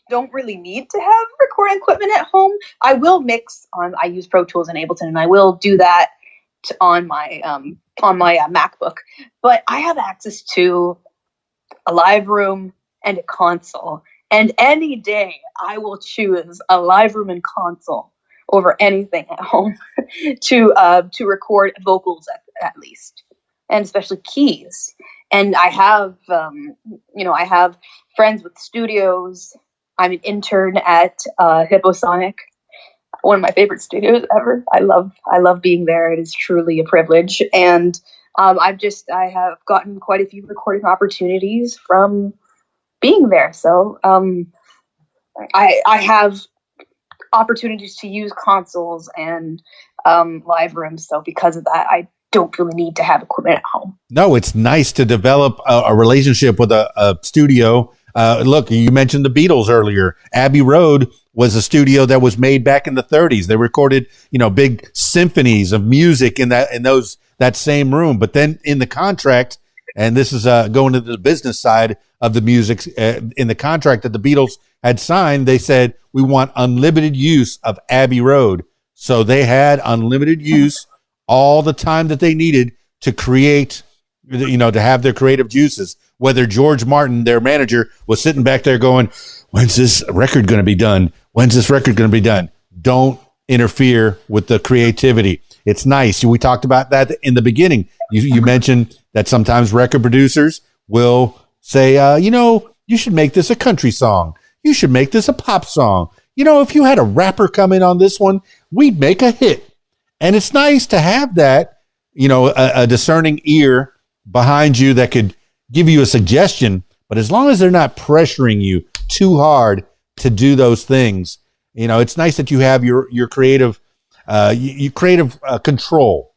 don't really need to have recording equipment at home. I will mix I use Pro Tools and Ableton, and I will do that on my MacBook. But I have access to a live room and a console, and any day I will choose a live room and console over anything at home to record vocals at least, and especially keys. And I have I have friends with studios. I'm an intern at Hipposonic, one of my favorite studios ever. I love being there. It is truly a privilege. And I have gotten quite a few recording opportunities from being there. So I have opportunities to use consoles and live rooms. So because of that, I don't really need to have equipment at home. No, it's nice to develop a relationship with a studio. Look, you mentioned the Beatles earlier. Abbey Road was a studio that was made back in the 30s. They recorded, big symphonies of music in that same room. But then in the contract, and this is going to the business side of the music, in the contract that the Beatles had signed, they said, we want unlimited use of Abbey Road. So they had unlimited use all the time that they needed to create, to have their creative juices. Whether George Martin, their manager, was sitting back there going, when's this record going to be done? When's this record going to be done? Don't interfere with the creativity. It's nice. We talked about that in the beginning. You mentioned that sometimes record producers will say, you should make this a country song. You should make this a pop song. If you had a rapper come in on this one, we'd make a hit. And it's nice to have that, a discerning ear behind you that could give you a suggestion. But as long as they're not pressuring you too hard to do those things, it's nice that you have your creative control.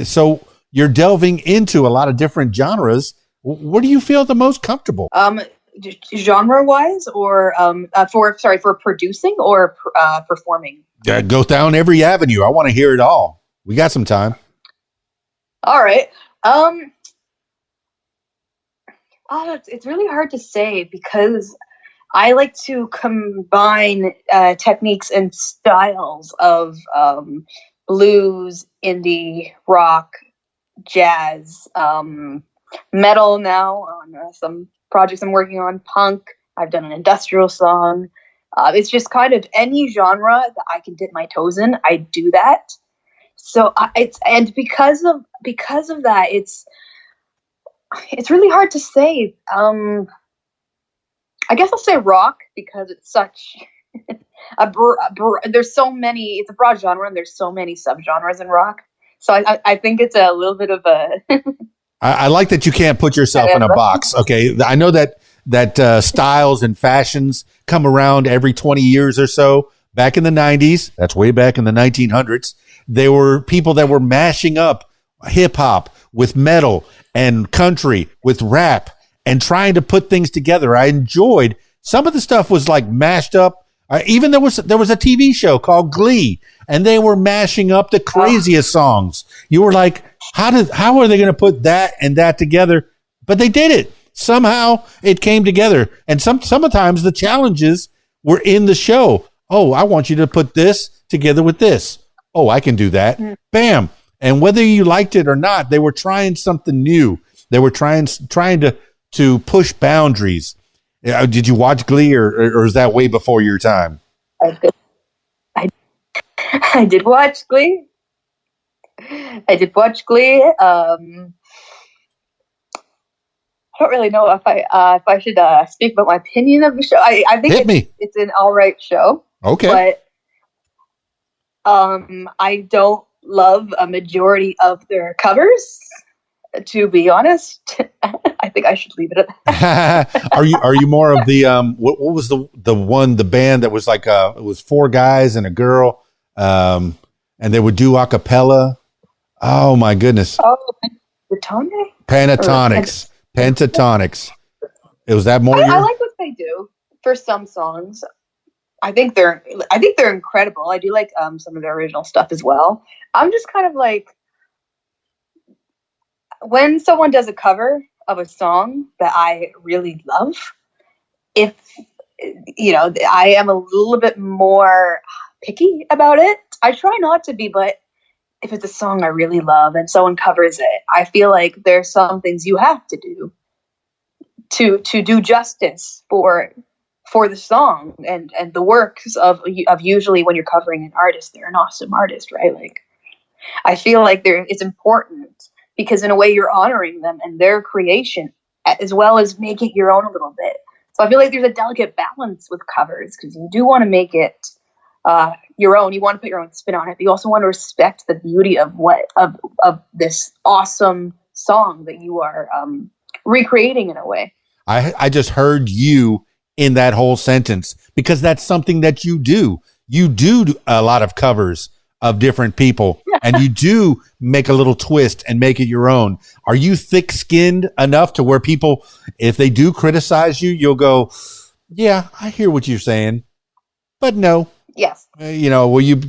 So you're delving into a lot of different genres. Where do you feel the most comfortable? Genre wise, or for producing or performing? Go down every avenue. I want to hear it all. We got some time. All right. It's really hard to say, because I like to combine techniques and styles of blues, indie, rock, jazz, metal now on some projects I'm working on, punk. I've done an industrial song. It's just kind of any genre that I can dip my toes in, I do that. So because of that, it's really hard to say. I guess I'll say rock because it's such there's so many. It's a broad genre, and there's so many subgenres in rock. So I think it's a little bit of a. I like that you can't put yourself in a box. Okay, I know that styles and fashions come around every 20 years or so. Back in the 90s, that's way back in the 1900s, there were people that were mashing up hip hop with metal and country with rap and trying to put things together. I enjoyed some of the stuff was like mashed up. Even there was a TV show called Glee, and they were mashing up the craziest songs. You were like, how are they going to put that and that together? But they did it. Somehow it came together. And sometimes the challenges were in the show. Oh, I want you to put this together with this. Oh, I can do that. Bam. And whether you liked it or not, they were trying something new. They were trying to push boundaries. Did you watch Glee or is that way before your time? I did watch Glee. I don't really know if I should speak about my opinion of the show. I think it's an all right show. Okay. But I don't love a majority of their covers, to be honest. I think I should leave it at that. Are you more of the what was the band that was like it was 4 guys and a girl and they would do a cappella? Oh my goodness. Oh, Pentatonics. Was that more? I like what they do for some songs. I think they're incredible. I do like some of their original stuff as well. I'm just kind of like, when someone does a cover of a song that I really love, if I am a little bit more picky about it. I try not to be, but if it's a song I really love and someone covers it, I feel like there's some things you have to do to do justice for the song and the works of usually when you're covering an artist, they're an awesome artist, right? Like, I feel like it's important because in a way you're honoring them and their creation as well as make it your own a little bit. So I feel like there's a delicate balance with covers because you do want to make it your own. You want to put your own spin on it, but you also want to respect the beauty of this awesome song that you are recreating in a way. I just heard you in that whole sentence because that's something that you do. You do a lot of covers of different people and you do make a little twist and make it your own. Are you thick-skinned enough to where people, if they do criticize you, you'll go, yeah, I hear what you're saying, but no. Yes. Will you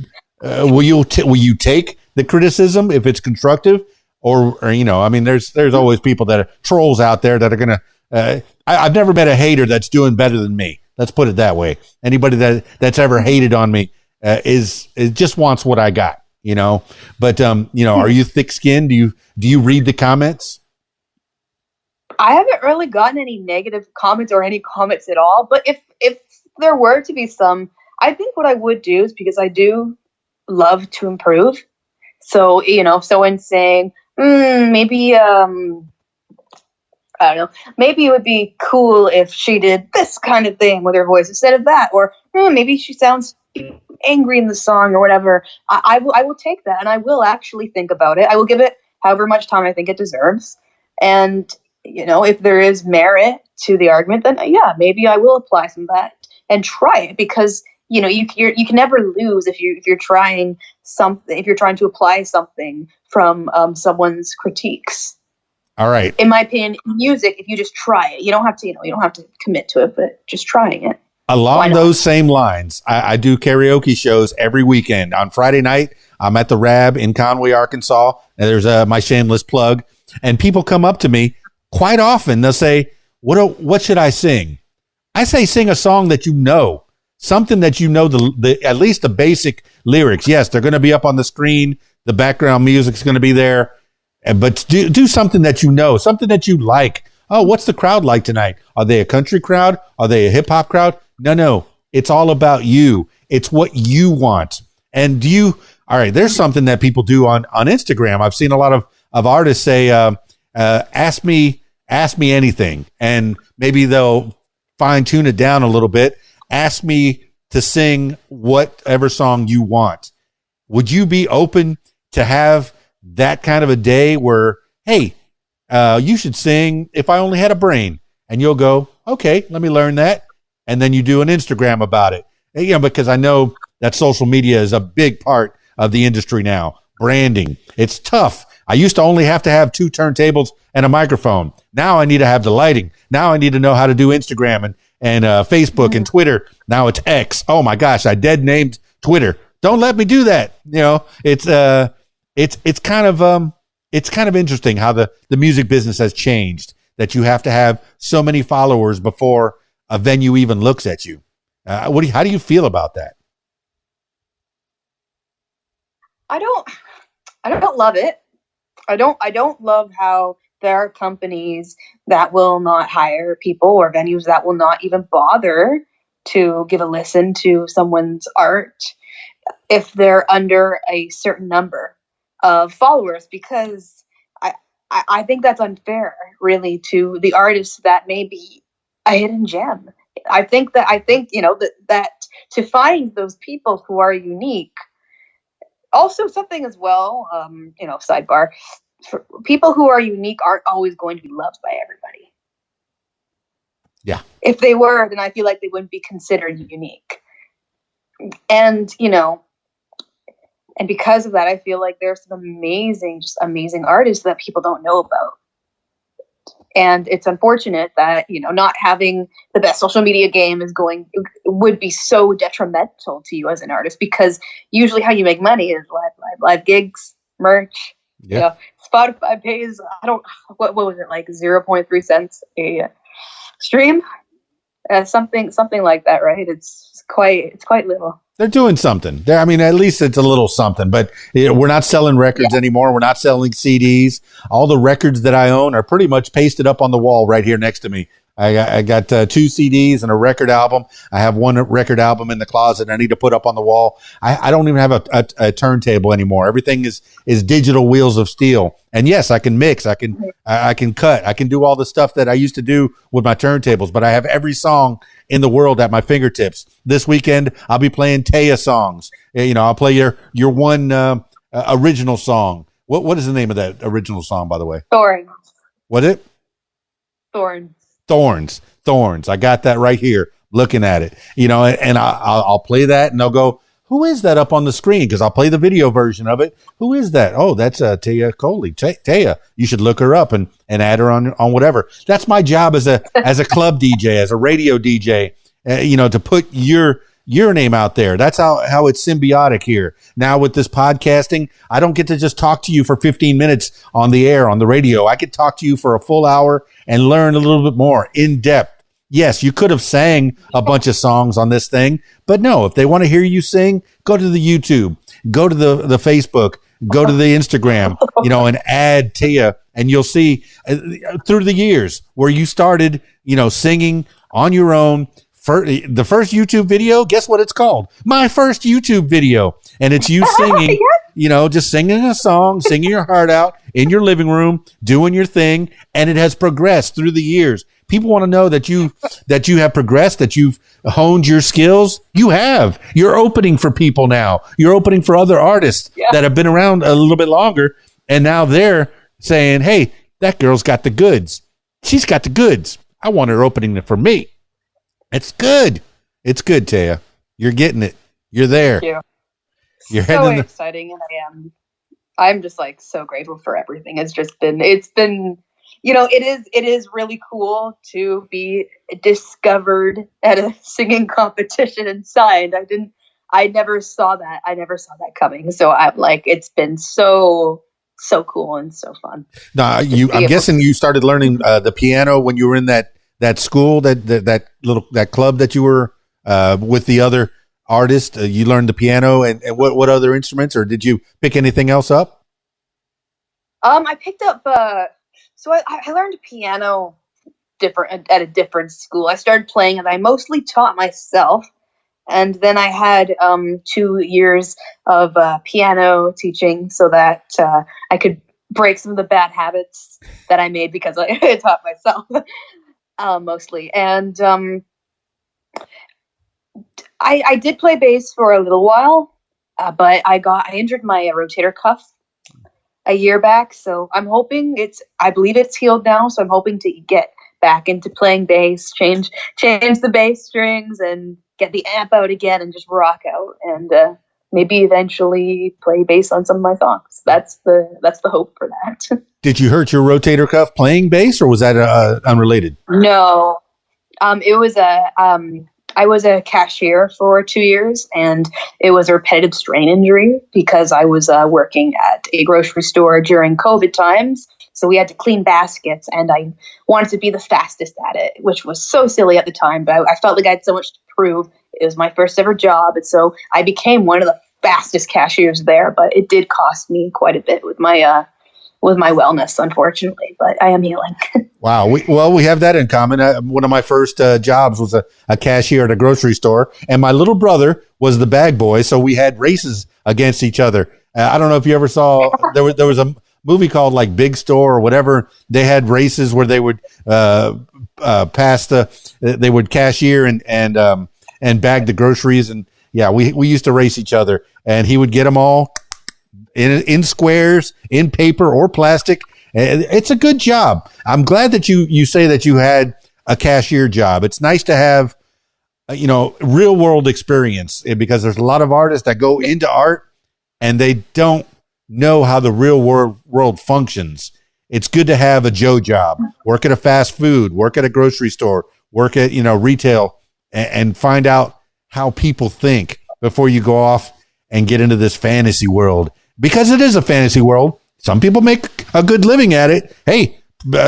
take the criticism if it's constructive or I mean, there's always people that are trolls out there that are going to, I've never met a hater that's doing better than me. Let's put it that way. Anybody that's ever hated on me is just wants what I got, But are you thick-skinned? Do you read the comments? I haven't really gotten any negative comments or any comments at all. But if there were to be some, I think what I would do is because I do love to improve. So if someone's saying maybe I don't know. Maybe it would be cool if she did this kind of thing with her voice instead of that, or maybe she sounds angry in the song or whatever. I will take that and I will actually think about it. I will give it however much time I think it deserves. And if there is merit to the argument, then yeah, maybe I will apply some of that and try it because you can never lose if you're trying something. If you're trying to apply something from someone's critiques. All right. In my opinion, music, if you just try it, you don't have to commit to it, but just trying it. Along those same lines, I do karaoke shows every weekend. On Friday night, I'm at the Rab in Conway, Arkansas, and there's my shameless plug. And people come up to me quite often. They'll say, "What should I sing?" I say, sing a song that something that the at least the basic lyrics. Yes, they're going to be up on the screen. The background music's going to be there. But do something that something that you like. Oh, what's the crowd like tonight? Are they a country crowd? Are they a hip hop crowd? No. It's all about you. It's what you want. And all right, there's something that people do on Instagram. I've seen a lot of artists say, ask me anything. And maybe they'll fine tune it down a little bit. Ask me to sing whatever song you want. Would you be open to have that kind of a day where, hey, you should sing If I Only Had a Brain? And you'll go, okay, let me learn that. And then you do an Instagram about it. Because I know that social media is a big part of the industry now. Branding. It's tough. I used to only have to have 2 turntables and a microphone. Now I need to have the lighting. Now I need to know how to do Instagram and Facebook and Twitter. Now it's X. Oh my gosh, I dead named Twitter. Don't let me do that. It's kind of interesting how the music business has changed, that you have to have so many followers before a venue even looks at you. How do you feel about that? I don't love it. I don't love how there are companies that will not hire people, or venues that will not even bother to give a listen to someone's art if they're under a certain number of followers, because I think that's unfair, really, to the artists that may be a hidden gem. I think that to find those people who are unique. Also, something as well, sidebar, for people who are unique aren't always going to be loved by everybody. Yeah. If they were, then I feel like they wouldn't be considered unique. And, and because of that, I feel like there's some amazing artists that people don't know about. And it's unfortunate that, not having the best social media game would be so detrimental to you as an artist, because usually how you make money is live gigs, merch. Yeah. Spotify pays, what was it, like 0.3 cents a stream? Something like that, right? It's quite little. They're doing something. At least it's a little something, but we're not selling records anymore. We're not selling CDs. All the records that I own are pretty much pasted up on the wall right here next to me. I got 2 CDs and a record album. I have 1 record album in the closet I need to put up on the wall. I don't even have a turntable anymore. Everything is digital wheels of steel. And yes, I can mix. I can cut. I can do all the stuff that I used to do with my turntables, but I have every song in the world at my fingertips. This weekend, I'll be playing Téa songs. I'll play your one original song. What is the name of that original song, by the way? Thorns. What is it? Thorns. Thorns. I got that right here, looking at it. And I'll play that, and they'll go, who is that up on the screen? Because I'll play the video version of it. Who is that? Oh, that's Téa Kohli Teyah. You should look her up and add her on whatever. That's my job as a club DJ, as a radio DJ. To put your name out there. That's how it's symbiotic here. Now with this podcasting, I don't get to just talk to you for 15 minutes on the air, on the radio. I could talk to you for a full hour and learn a little bit more in depth. Yes, you could have sang a bunch of songs on this thing, but no, if they want to hear you sing, go to the YouTube, go to the Facebook, go to the Instagram, and add Téa, and you'll see through the years where you started, singing on your own. The first YouTube video, guess what it's called? My first YouTube video. And it's you singing, just singing a song, singing your heart out in your living room, doing your thing. And it has progressed through the years. People want to know that you have progressed, that you've honed your skills. You have. You're opening for people now. You're opening for other artists that have been around a little bit longer. And now they're saying, hey, that girl's got the goods. She's got the goods. I want her opening it for me. It's good. It's good, Téa. You're getting it. You're there. Thank you. You're so exciting, and I'm just like so grateful for everything. It's been it is really cool to be discovered at a singing competition and signed. I never saw that coming. So I'm like, it's been so cool and so fun. Now, I'm guessing you started learning the piano when you were in that school, that club that you were with the other artist. You learned the piano and what other instruments, or did you pick anything else up? I picked up so I learned piano at a different school. I started playing and I mostly taught myself, And then I had 2 years of piano teaching so that I could break some of the bad habits that I made because I taught myself mostly. And I did play bass for a little while, but I injured my rotator cuff a year back. So I'm hoping I believe it's healed now. So I'm hoping to get back into playing bass, change the bass strings, and get the amp out again and just rock out, and maybe eventually play bass on some of my songs. That's the hope for that. Did you hurt your rotator cuff playing bass, or was that unrelated? No, it was I was a cashier for 2 years, and it was a repetitive strain injury because I was working at a grocery store during COVID times. So we had to clean baskets, and I wanted to be the fastest at it, which was so silly at the time, but I felt like I had so much to prove. It was my first ever job, and so I became one of the fastest cashiers there, but it did cost me quite a bit with my wellness, unfortunately, but I am healing. Wow. We have that in common. One of my first jobs was a cashier at a grocery store, and my little brother was the bag boy. So we had races against each other. I don't know if you ever saw, there was a movie called like Big Store or whatever. They had races where they would they would cashier and bag the groceries. And yeah, we used to race each other, and he would get them all in squares, in paper or plastic. It's a good job. I'm glad that you say that you had a cashier job. It's nice to have, real world experience, because there's a lot of artists that go into art and they don't know how the real world functions. It's good to have a Joe job, work at a fast food, work at a grocery store, work at, retail, and find out how people think before you go off and get into this fantasy world, because it is a fantasy world. Some people make a good living at it. Hey,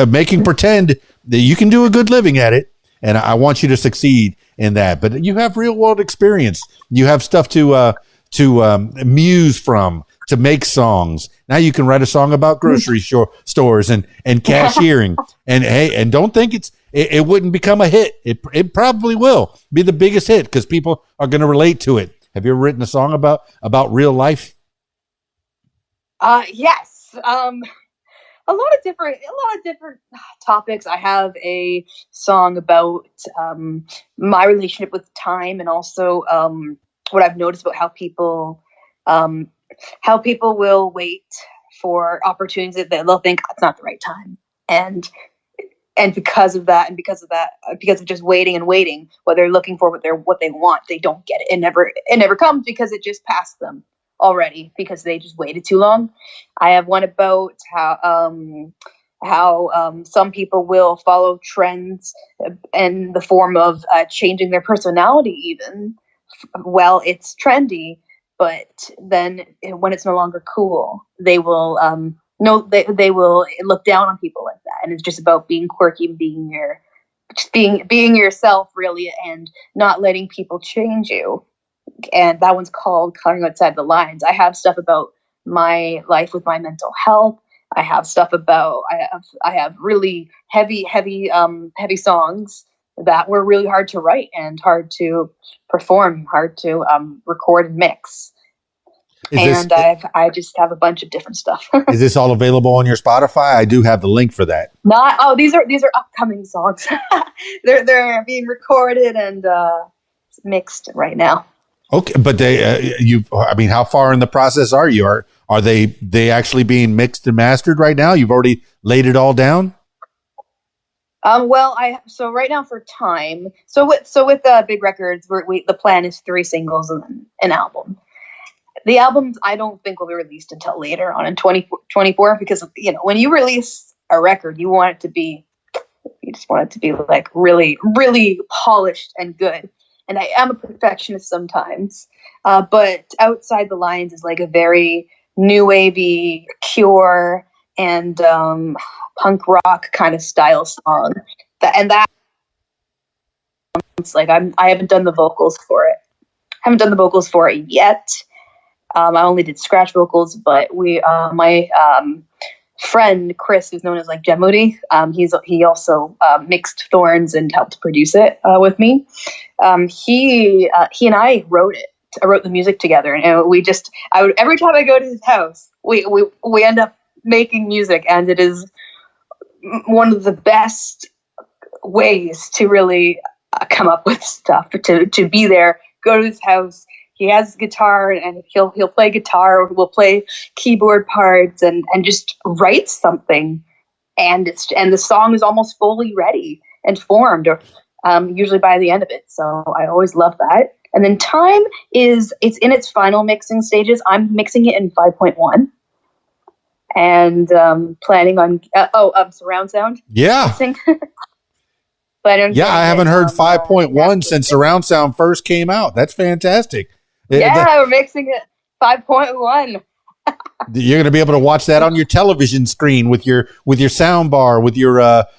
making pretend that you can do a good living at it. And I want you to succeed in that. But you have real world experience. You have stuff to muse from, to make songs. Now you can write a song about grocery stores and cashiering. And hey, and don't think it wouldn't become a hit. It probably will be the biggest hit because people are going to relate to it. Have you ever written a song about real life? Yes. A lot of different topics. I have a song about my relationship with time, and also what I've noticed about how people will wait for opportunities that they'll think it's not the right time, and because of just waiting and waiting, what they're looking for, what they want, they don't get it. It never comes because it just passed them already because they just waited too long. I have one about how some people will follow trends in the form of changing their personality even. Well, it's trendy, but then when it's no longer cool, they will they will look down on people like that. And it's just about being quirky and being yourself, really, and not letting people change you. And that one's called Coloring Outside the Lines. I have stuff about my life with my mental health. I have stuff about I have really heavy songs that were really hard to write and hard to perform, hard to record and mix. I just have a bunch of different stuff. Is this all available on your Spotify? I do have the link for that. These are upcoming songs. they're being recorded and mixed right now. Okay, but how far in the process are you? Are they actually being mixed and mastered right now? You've already laid it all down? So right now for time. So with big records, the plan is 3 singles and then an album. The albums I don't think will be released until later on in 2024 because when you release a record, you just want it to be like really, really polished and good. And I am a perfectionist sometimes, but Outside the Lines is like a very new wavy, Cure, and punk rock kind of style song. It's like I haven't done the vocals for it. Haven't done the vocals for it yet. I only did scratch vocals, but my friend Chris, who's known as like Gemudi, he also mixed Thorns and helped produce it with me. He and I wrote it. I wrote the music together, and every time I go to his house, we end up making music, and it is one of the best ways to really come up with stuff. To be there, go to his house. He has guitar, and he'll play guitar, or we'll play keyboard parts, and just write something, and the song is almost fully ready and formed, or usually by the end of it. So I always love that. And then Time it's in its final mixing stages. I'm mixing it in 5.1, and planning on surround sound. Yeah. But I haven't heard 5.1 since surround sound first came out. That's fantastic. We're mixing it 5.1. You're going to be able to watch that on your television screen with your sound bar, with your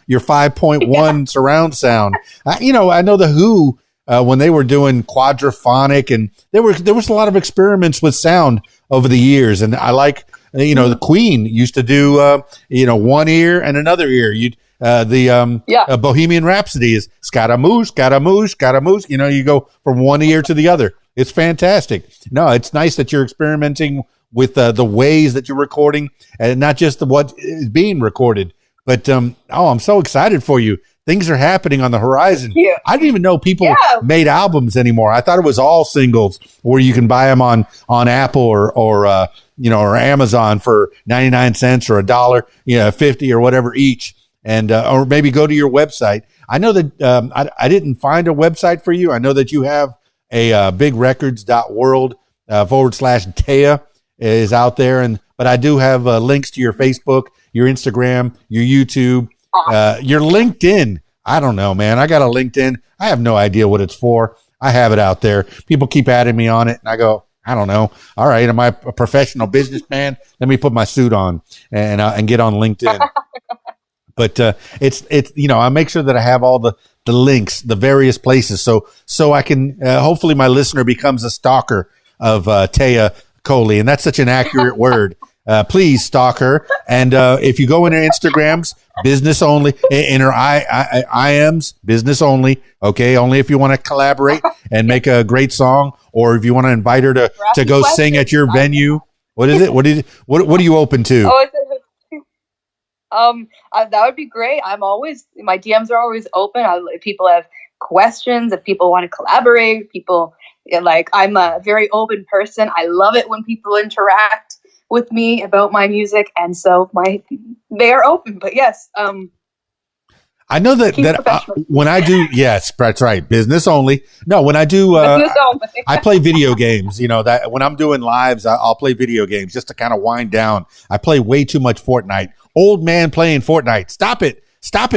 5.1 surround sound. I know the Who, when they were doing quadraphonic, and there was a lot of experiments with sound over the years. And I like, the Queen used to do, one ear and another ear. Bohemian Rhapsody is Scaramouche, Scaramouche, Scaramouche. You go from one ear to the other. It's fantastic. No, it's nice that you're experimenting with the ways that you're recording, and not just what is being recorded. But I'm so excited for you. Things are happening on the horizon. Yeah. I didn't even know people made albums anymore. I thought it was all singles where you can buy them on Apple or Amazon for 99 cents or $1, 50 or whatever each. And or maybe go to your website. I know that I didn't find a website for you. I know that you have a bigrecords.world /Téa is out there, but I do have links to your Facebook, your Instagram, your YouTube, your LinkedIn. I don't know, man. I got a LinkedIn. I have no idea what it's for. I have it out there. People keep adding me on it, and I go, I don't know. All right, am I a professional businessman? Let me put my suit on and get on LinkedIn. But it's I make sure that I have all the links, the various places, so I can hopefully my listener becomes a stalker of Téa Kohli, and that's such an accurate word. Please stalk her, and if you go in her Instagrams, business only, in her IMs, business only. Okay, only if you want to collaborate and make a great song, or if you want to invite her to go sing at your venue. What is it? What are you open to? That would be great. My DMs are always open. If people have questions, if people want to collaborate, I'm a very open person. I love it when people interact with me about my music, and so they are open. But yes, I know that when I do, yes, that's right. Business only. No, when I do, I play video games. That when I'm doing lives, I'll play video games just to kind of wind down. I play way too much Fortnite. Old man playing Fortnite. Stop it,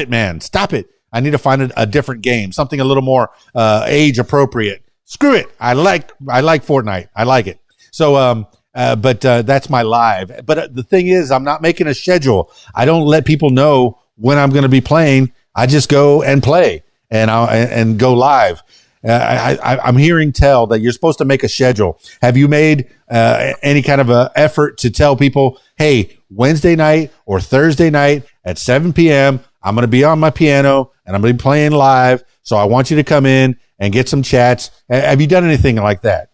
man. Stop it. I need to find a different game, something a little more age appropriate. Screw it. I like Fortnite. I like it. So, but that's my live. But the thing is, I'm not making a schedule. I don't let people know when I'm going to be playing. I just go and play and go live. I'm hearing tell that you're supposed to make a schedule. Have you made any kind of a effort to tell people, hey, Wednesday night or Thursday night at 7 p.m., I'm going to be on my piano and I'm going to be playing live. So I want you to come in and get some chats. Have you done anything like that?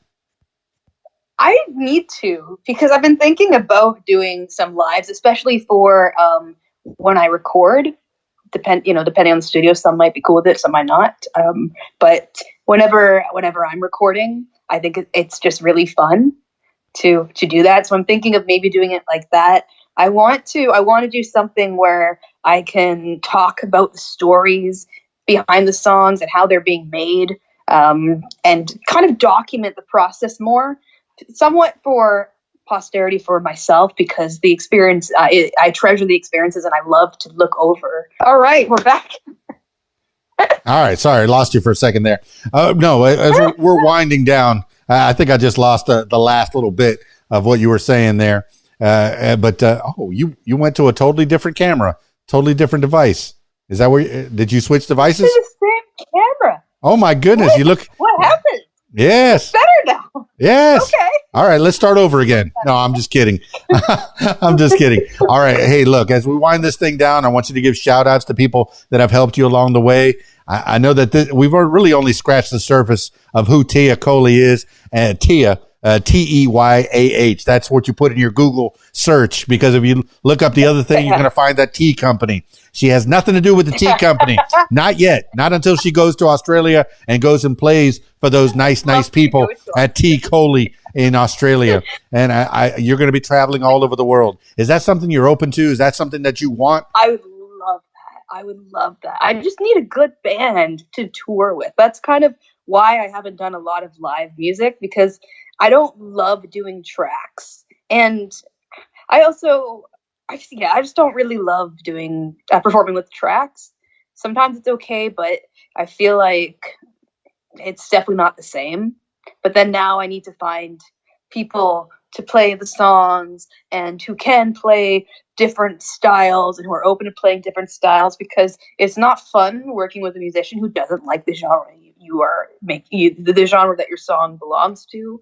I need to, because I've been thinking about doing some lives, especially for when I record. Depending on the studio, some might be cool with it, some might not. But whenever I'm recording, I think it's just really fun to do that. So I'm thinking of maybe doing it like that. I want to do something where I can talk about the stories behind the songs and how they're being made, and kind of document the process more, somewhat for posterity for myself, because the experience, I treasure the experiences and I love to look over. All right, we're back. All right, sorry, I lost you for a second there. No, as we're winding down, I think I just lost the last little bit of what you were saying there. But you went to a totally different camera, totally different device. Is that where did you switch devices? It's the same camera. Oh my goodness, you look. What happened? Yes. It's better now. Yes. Okay. All right, let's start over again. No, I'm just kidding. I'm just kidding. All right. Hey, look, as we wind this thing down, I want you to give shout outs to people that have helped you along the way. I know that we've really only scratched the surface of who Téa Kohli is, and Téa, Teyah. That's what you put in your Google search, because if you look up the other thing, you're going to find that tea company. She has nothing to do with the tea company. Not yet. Not until she goes to Australia and goes and plays for those nice people at Téa Kohli in Australia. And you're going to be traveling all over the world. Is that something you're open to? Is that something that you want? I would love that. I just need a good band to tour with. That's kind of why I haven't done a lot of live music, because I don't love doing tracks. And I just don't really love doing performing with tracks. Sometimes it's okay, but I feel like it's definitely not the same. But then now I need to find people to play the songs and who can play different styles and who are open to playing different styles, because it's not fun working with a musician who doesn't like the genre you are making, the genre that your song belongs to.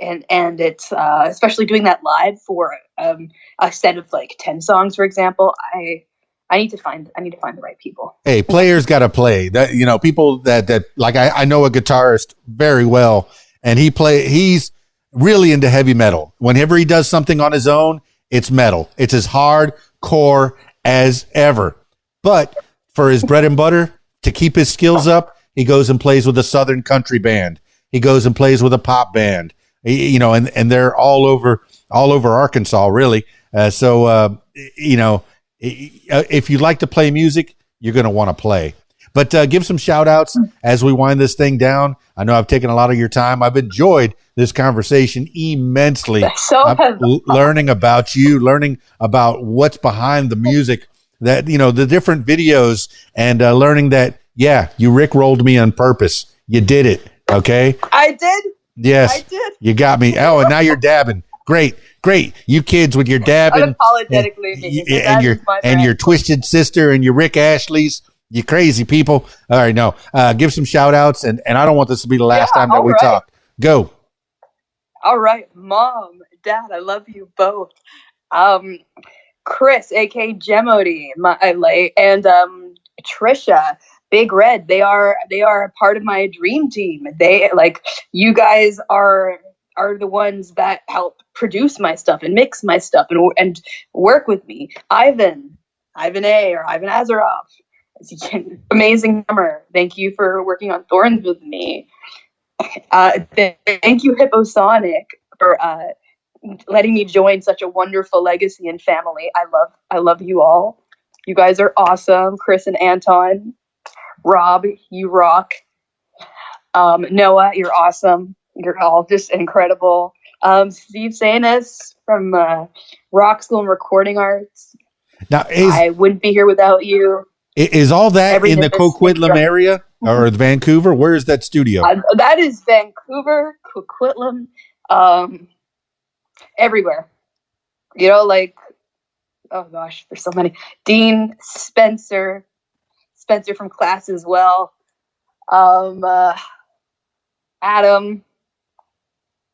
And it's especially doing that live for a set of like 10 songs, for example. I need to find the right people. Hey, players got to play. That, you know, people that like I know a guitarist very well, and he's really into heavy metal. Whenever he does something on his own, it's metal. It's as hardcore as ever. But for his bread and butter, to keep his skills up, he goes and plays with a Southern country band. He goes and plays with a pop band. You know, and they're all over Arkansas, really. You know, if you like to play music, you're going to want to play. But give some shout outs as we wind this thing down. I know I've taken a lot of your time. I've enjoyed this conversation immensely. Learning about you, learning about what's behind the music, that, you know, the different videos, and learning that, yeah, you rickrolled me on purpose. You did it. Okay. I did. Yes, I did. You got me. Oh, and now you're dabbing. Great. You kids with your dabbing. Unapologetically. And your twisted sister and your Rick Ashley's. You crazy people. All right, no. Give some shout outs, and I don't want this to be the last time that we talk. Go. All right. Mom, Dad, I love you both. Chris, aka Gemody, and Trisha, Big Red, they are a part of my dream team. They, like, you guys are the ones that help produce my stuff and mix my stuff and work with me. Ivan A, or Ivan Azaroff, amazing drummer. Thank you for working on Thorns with me. Thank you, Hipposonic, for letting me join such a wonderful legacy and family. I love you all. You guys are awesome. Chris and Anton. Rob, you rock. Noah, you're awesome. You're all just incredible. Steve Sanis from Rock School and Recording Arts. Now, I wouldn't be here without you. Is all that in the Coquitlam area or Vancouver? Where is that studio? That is Vancouver, Coquitlam, everywhere. You know, like, oh gosh, there's so many. Dean, Spencer from class as well. Adam.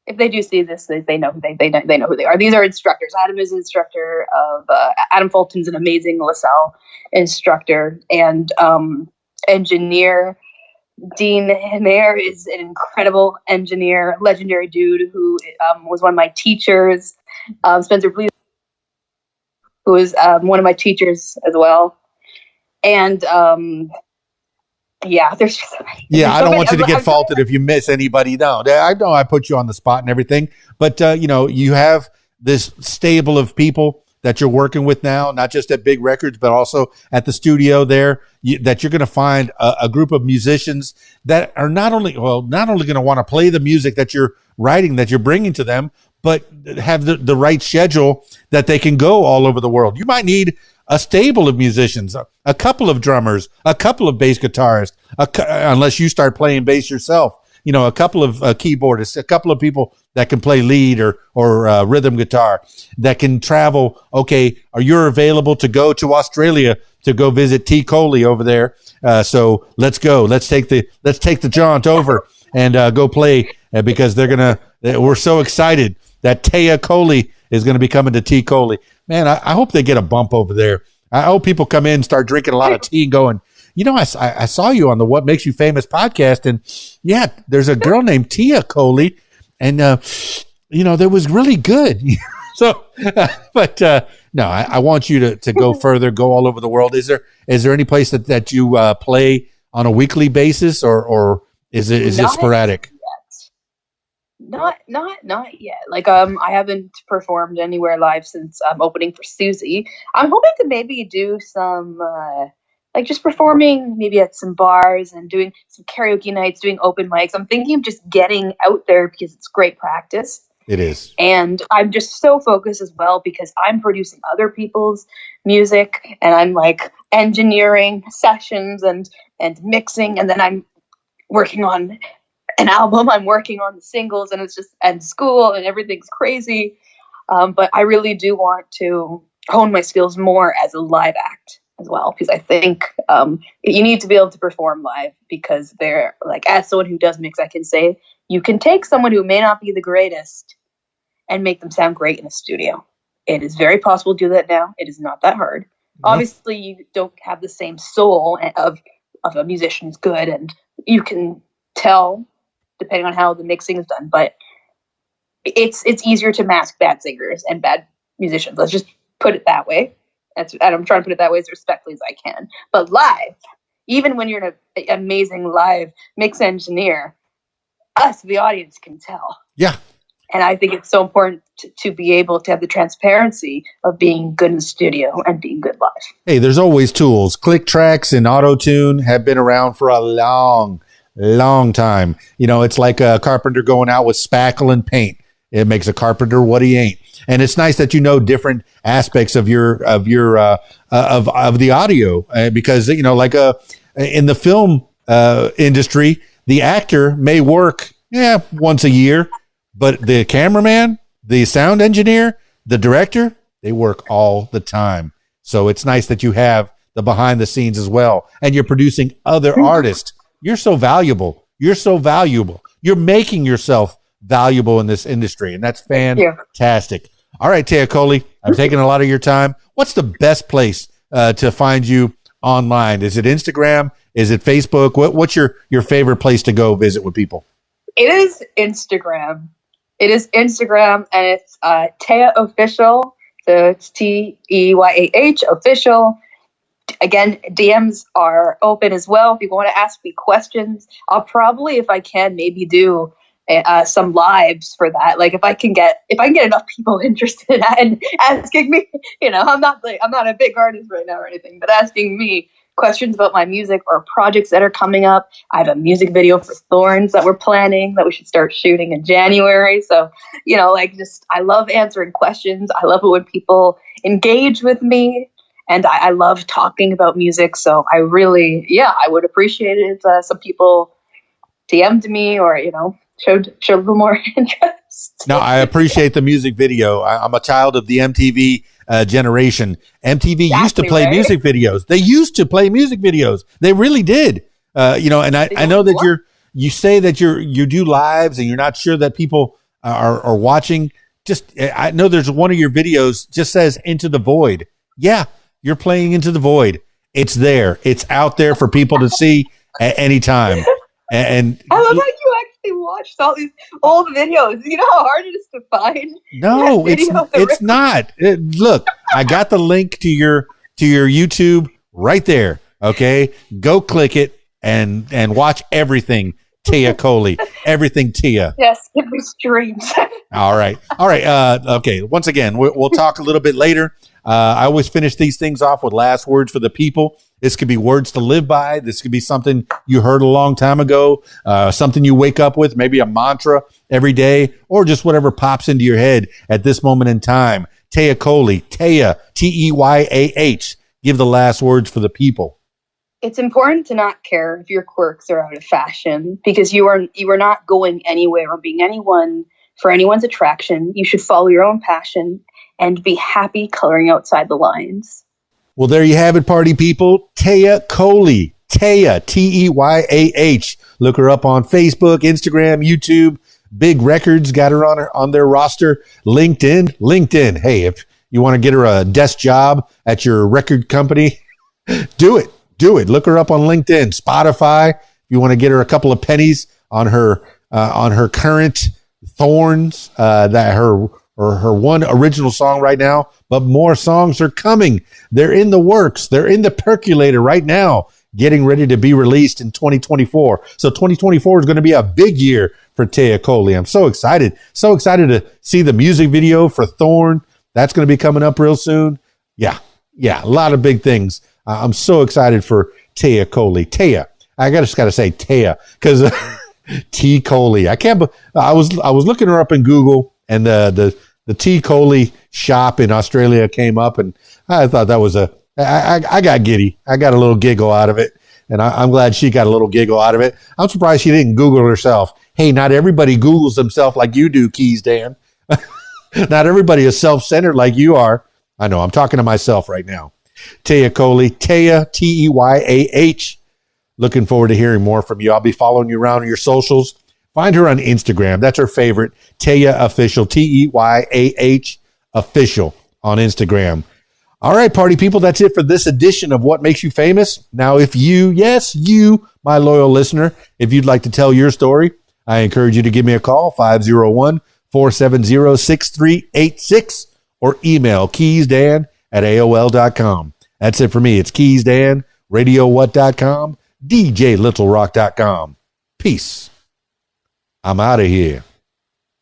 If they do see this, they know who they know who they are. These are instructors. Adam is an instructor of Adam Fulton's an amazing LaSalle instructor and engineer. Dean Hinair is an incredible engineer, legendary dude who was one of my teachers. Spencer Blees, who was one of my teachers as well. And yeah, there's just so many. Yeah, I don't want you to get faulted if you miss anybody. No, I know I put you on the spot and everything, but you know, you have this stable of people that you're working with now, not just at Big Records, but also at the studio there, that you're going to find a group of musicians that are not only going to want to play the music that you're writing, that you're bringing to them, but have the right schedule that they can go all over the world. You might need a stable of musicians, a couple of drummers, a couple of bass guitarists, unless you start playing bass yourself, you know, a couple of keyboardists, a couple of people that can play lead or rhythm guitar, that can travel. Okay, are you available to go to Australia to go visit Téa Kohli over there? So let's go. Let's take the jaunt over and go play because we're so excited that Téa Kohli is going to be coming to Tea Kohli. Man, I hope they get a bump over there. I hope people come in, start drinking a lot of tea and going, I saw you on the What Makes You Famous podcast, and yeah, there's a girl named Téa Kohli, and that was really good. So, but no, I want you to go further, go all over the world. Is there any place that you play on a weekly basis, or is it sporadic? Not yet. Like I haven't performed anywhere live since opening for Susie. I'm hoping to maybe do some like just performing maybe at some bars and doing some karaoke nights, doing open mics. I'm thinking of just getting out there because it's great practice. It is. And I'm just so focused as well because I'm producing other people's music and I'm like engineering sessions and mixing, and then I'm working on an album, I'm working on the singles, and it's just at school and everything's crazy. But I really do want to hone my skills more as a live act as well, because I think you need to be able to perform live, because they're like, as someone who does mix, I can say you can take someone who may not be the greatest and make them sound great in a studio. It is very possible to do that now. It is not that hard. No. Obviously, you don't have the same soul of a musician who's good, and you can tell depending on how the mixing is done, but it's easier to mask bad singers and bad musicians. Let's just put it that way. And I'm trying to put it that way as respectfully as I can. But live, even when you're an amazing live mix engineer, us, the audience, can tell. Yeah. And I think it's so important to be able to have the transparency of being good in the studio and being good live. Hey, there's always tools. Click tracks and auto-tune have been around for a long time. It's like a carpenter going out with spackle and paint. It makes a carpenter what he ain't. And it's nice that different aspects of of the audio, because like in the film industry, the actor may work once a year, but the cameraman, the sound engineer, the director, they work all the time. So it's nice that you have the behind the scenes as well, and you're producing other artists. You're so valuable. You're making yourself valuable in this industry, and that's fantastic. All right, Téa Kohli, I'm taking a lot of your time. What's the best place to find you online? Is it Instagram? Is it Facebook? What's your favorite place to go visit with people? It is Instagram. And it's Téa Official. So it's Teyaah Official. Again, DMs are open as well. If you want to ask me questions, I'll probably, if I can, maybe do some lives for that. Like if I can get enough people interested in asking me, I'm not a big artist right now or anything, but asking me questions about my music or projects that are coming up. I have a music video for Thorns that we're planning that we should start shooting in January. So, I love answering questions. I love it when people engage with me. And I love talking about music, so I really, I would appreciate it if some people DM'd me or, showed a little more interest. No, I appreciate the music video. I'm a child of the MTV generation. MTV used to play music videos. They used to play music videos. They really did. And I know that you say that you do lives and you're not sure that people are watching. I know there's one of your videos just says Into the Void. Yeah. You're playing Into the Void. It's there. It's out there for people to see at any time. And I love how you actually watched all these old videos. You know how hard it is to find? No, it's not. Look, I got the link to your YouTube right there. Okay, go click it and watch everything Téa Kohli. Everything Téa. Yes, give me streams. All right. Okay. Once again, we'll talk a little bit later. I always finish these things off with last words for the people. This could be words to live by. This could be something you heard a long time ago, something you wake up with, maybe a mantra every day, or just whatever pops into your head at this moment in time. Téa Kohli, Téa, Teyaah. Give the last words for the people. It's important to not care if your quirks are out of fashion, because you are not going anywhere or being anyone for anyone's attraction. You should follow your own passion and be happy coloring outside the lines. Well, there you have it, party people. Téa Kohli. Téa, Teyaah. Look her up on Facebook, Instagram, YouTube. big records got her on their roster. LinkedIn. Hey, if you want to get her a desk job at your record company, do it. Look her up on LinkedIn. Spotify. If you want to get her a couple of pennies on her current Thorns, that her one original song right now, but more songs are coming. They're in the works. They're in the percolator right now, getting ready to be released in 2024. So 2024 is going to be a big year for Téa Kohli. I'm so excited to see the music video for Thorn. That's going to be coming up real soon. Yeah, a lot of big things. I'm so excited for Téa Kohli. Téa. I just got to say Téa because T. Kohli. I was looking her up in Google, and the T. Kohli shop in Australia came up, and I thought that was I got giddy. I got a little giggle out of it, and I'm glad she got a little giggle out of it. I'm surprised she didn't Google herself. Hey, not everybody Googles themselves like you do, Keys Dan. Not everybody is self-centered like you are. I know, I'm talking to myself right now. Téa Kohli, Téa, Teyah. Looking forward to hearing more from you. I'll be following you around on your socials. Find her on Instagram. That's her favorite. Téa Official. Teyah Official on Instagram. All right, party people, that's it for this edition of What Makes You Famous. Now, if you, my loyal listener, if you'd like to tell your story, I encourage you to give me a call, 501-470-6386, or email keysdan@aol.com. That's it for me. It's keysdan, radiowhat.com, djlittlerock.com. Peace. I'm out of here.